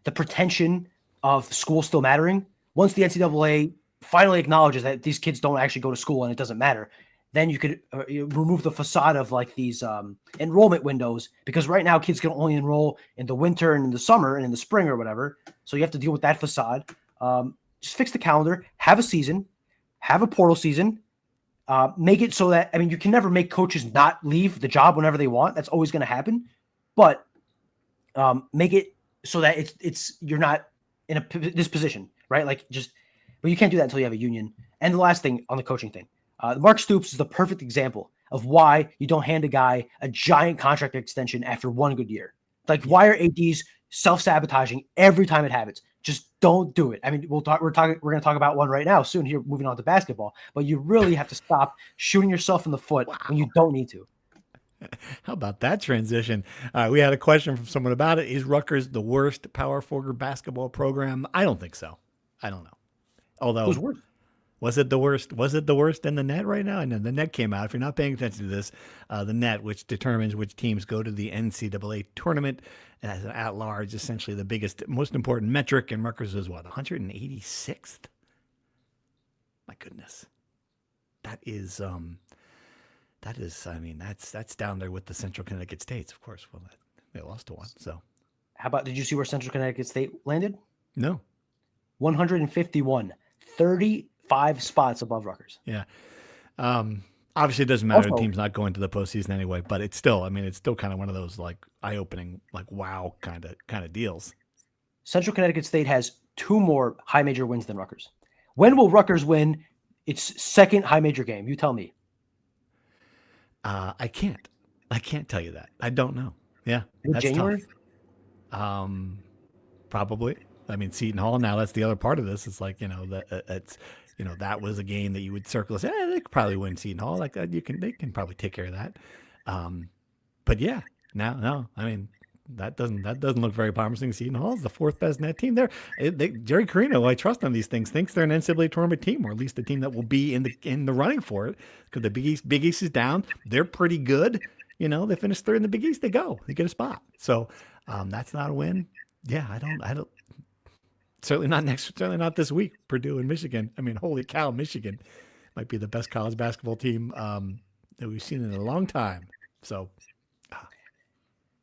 the pretension of school still mattering. Once the NCAA finally acknowledges that these kids don't actually go to school and it doesn't matter, then you could remove the facade of like these enrollment windows, because right now kids can only enroll in the winter and in the summer and in the spring or whatever. So you have to deal with that facade. Just fix the calendar, have a season, have a portal season, make it so that, you can never make coaches not leave the job whenever they want. That's always going to happen. But make it so that you're not in this position, right? But you can't do that until you have a union. And the last thing on the coaching thing, Mark Stoops is the perfect example of why you don't hand a guy a giant contract extension after one good year. Like, why are ADs self-sabotaging every time it happens. Just don't do it. I mean, we're going to talk about one right now soon here, moving on to basketball, but you really have to stop shooting yourself in the foot when you don't need to. How about that transition? We had a question from someone about it. Is Rutgers the worst power forward basketball program? I don't think so. I don't know. Although, Who's worse? was it the worst? Was it the worst in the net right now? And then the net came out. If you're not paying attention to this, the net, which determines which teams go to the NCAA tournament as an at-large, essentially the biggest, most important metric. And Rutgers was what, 186th? My goodness, that is. I mean, that's down there with the Central Connecticut States, of course. Well, they lost to one. So, how about, did you see where Central Connecticut State landed? No. 151, 35 spots above Rutgers. Yeah. Obviously, it doesn't matter. The team's not going to the postseason anyway, but it's still, I mean, it's still kind of one of those like eye-opening, like wow kind of deals. Central Connecticut State has 2 more high major wins than Rutgers. When will Rutgers win its second high major game? You tell me. I can't tell you that. I don't know. Yeah, that's January. Tough. Probably. I mean, Seton Hall. Now that's the other part of this. It's like, it's, that was a game that you would circle and say, they could probably win Seton Hall. Like they can probably take care of that. But yeah, no. I mean, that doesn't look very promising. Seton Hall is the 4th best net team there. Jerry Carino, who I trust on these things, thinks they're an NCAA tournament team, or at least a team that will be in the running for it. Because the Big East is down. They're pretty good. They finish 3rd in the Big East. They get a spot. So that's not a win. Yeah, I don't. Certainly not this week. Purdue and Michigan. I mean, holy cow, Michigan might be the best college basketball team that we've seen in a long time. So,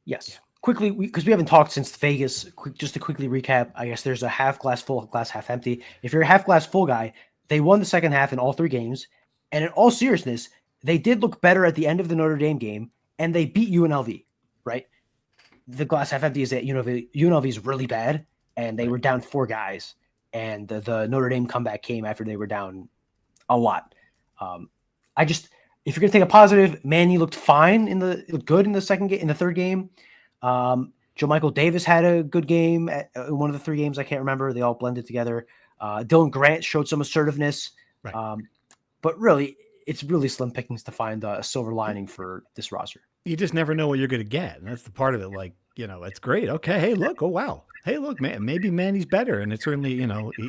yes. Yeah. Quickly, because we haven't talked since Vegas, just to quickly recap, I guess there's a half glass full, glass half empty. If you're a half glass full guy, they won the second half in all 3 games. And in all seriousness, they did look better at the end of the Notre Dame game, and they beat UNLV, right? The glass half empty is that UNLV is really bad, and they were down 4 guys. And the Notre Dame comeback came after they were down a lot. If you're going to take a positive, Manny looked fine looked good in the third game. Joe Michael Davis had a good game in one of the 3 games. I can't remember. They all blended together. Dylan Grant showed some assertiveness. Right. But really, it's really slim pickings to find a silver lining for this roster. You just never know what you're going to get. And that's the part of it. Like, it's great. Okay. Hey, look. Oh, wow. Hey, look, man, maybe Manny's better. And it certainly,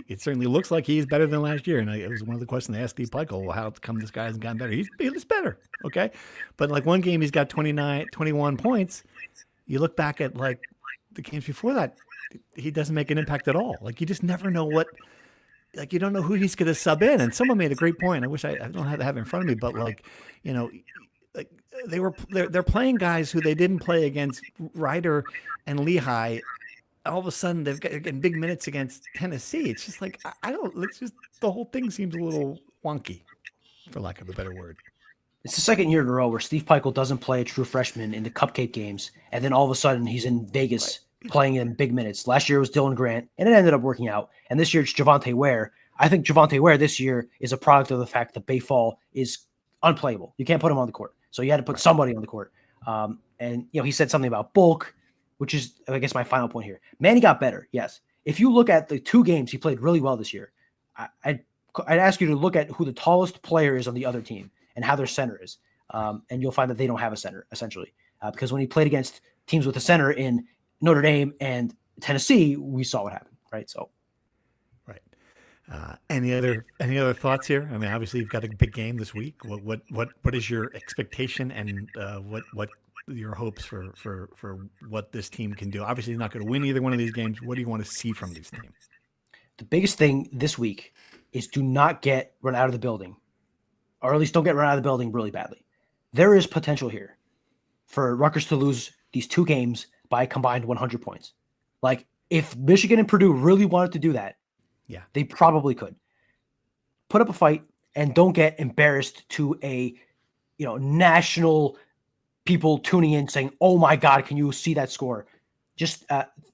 it certainly looks like he's better than last year. And it was one of the questions they asked Steve Peichel, well, how come this guy hasn't gotten better? He's better. Okay. But like one game, he's got 21 points. You look back at like the games before that, he doesn't make an impact at all. Like you just never know you don't know who he's going to sub in. And someone made a great point. I wish I don't have to have it in front of me, but like they're playing guys who they didn't play against Ryder and Lehigh. All of a sudden they're getting big minutes against Tennessee. It's just like, it's just, the whole thing seems a little wonky, for lack of a better word. It's the second year in a row where Steve Peichel doesn't play a true freshman in the cupcake games. And then all of a sudden he's in Vegas playing in big minutes. Last year it was Dylan Grant, and it ended up working out. And this year it's Javonte Ware. I think Javonte Ware this year is a product of the fact that Bayfall is unplayable. You can't put him on the court. So you had to put somebody on the court. And he said something about bulk, which is, I guess, my final point here. Manny got better, yes. If you look at the 2 games, he played really well this year. I'd ask you to look at who the tallest player is on the other team and how their center is. And you'll find that they don't have a center, essentially. Because when he played against teams with a center in Notre Dame and Tennessee, we saw what happened, right? So, right. Any other thoughts here? I mean, obviously you've got a big game this week. What is your expectation and what your hopes for what this team can do? Obviously, you're not going to win either one of these games. What do you want to see from these teams? The biggest thing this week is do not get run out of the building, or at least don't get run out of the building really badly. There is potential here for Rutgers to lose these 2 games by a combined 100 points. Like, if Michigan and Purdue really wanted to do that, yeah, they probably could. Put up a fight and don't get embarrassed to a national people tuning in saying, oh my God, can you see that score? Just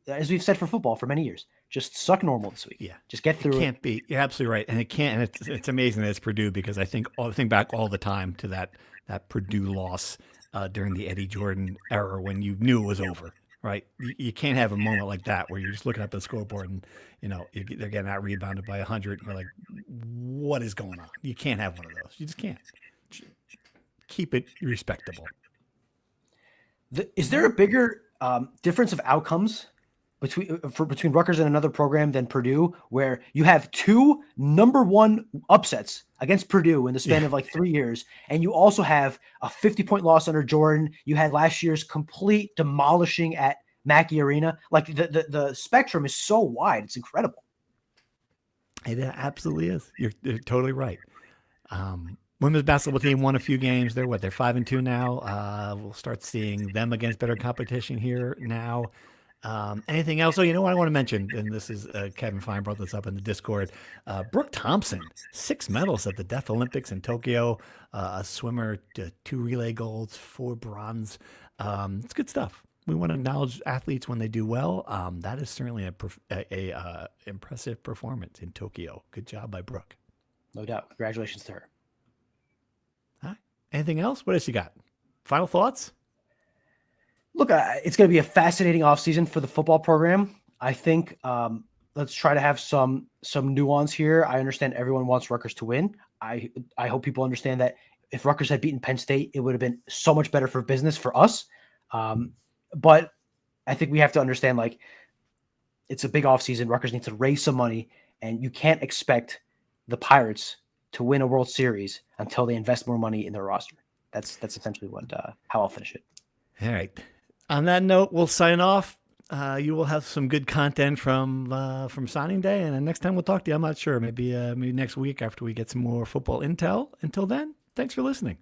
as we've said for football for many years, just suck normal this week. Yeah. Just get through it. Can't be. You're absolutely right. And it can't, and it's amazing that it's Purdue, because I think back all the time to that Purdue loss during the Eddie Jordan era when you knew it was over, right? You can't have a moment like that where you're just looking at the scoreboard and they're getting out rebounded by 100, and you're like, what is going on? You can't have one of those. You just can't. Keep it respectable. Is there a bigger difference of outcomes between Rutgers and another program than Purdue, where you have two #1 upsets against Purdue in the span of like 3 years, and you also have a 50-point loss under Jordan? You had last year's complete demolishing at Mackey Arena. Like the spectrum is so wide, it's incredible. It absolutely is. You're totally right. Women's basketball team won a few games. They're 5-2 now. We'll start seeing them against better competition here now. Anything else? Oh, you know what I want to mention, and this is Kevin Fine brought this up in the Discord. Brooke Thompson, 6 medals at the Deaf Olympics in Tokyo. A swimmer, 2 relay golds, 4 bronze. It's good stuff. We want to acknowledge athletes when they do well. That is certainly a impressive performance in Tokyo. Good job by Brooke. No doubt. Congratulations to her. Anything else? What else you got? Final thoughts? Look, it's going to be a fascinating offseason for the football program. I think let's try to have some nuance here. I understand everyone wants Rutgers to win. I hope people understand that if Rutgers had beaten Penn State, it would have been so much better for business for us. But I think we have to understand, like, it's a big offseason. Rutgers needs to raise some money, and you can't expect the Pirates to win a World Series until they invest more money in their roster. That's essentially how I'll finish it. All right. On that note, we'll sign off. You will have some good content from signing day, and then next time we'll talk to you, I'm not sure. Maybe next week after we get some more football intel. Until then, thanks for listening.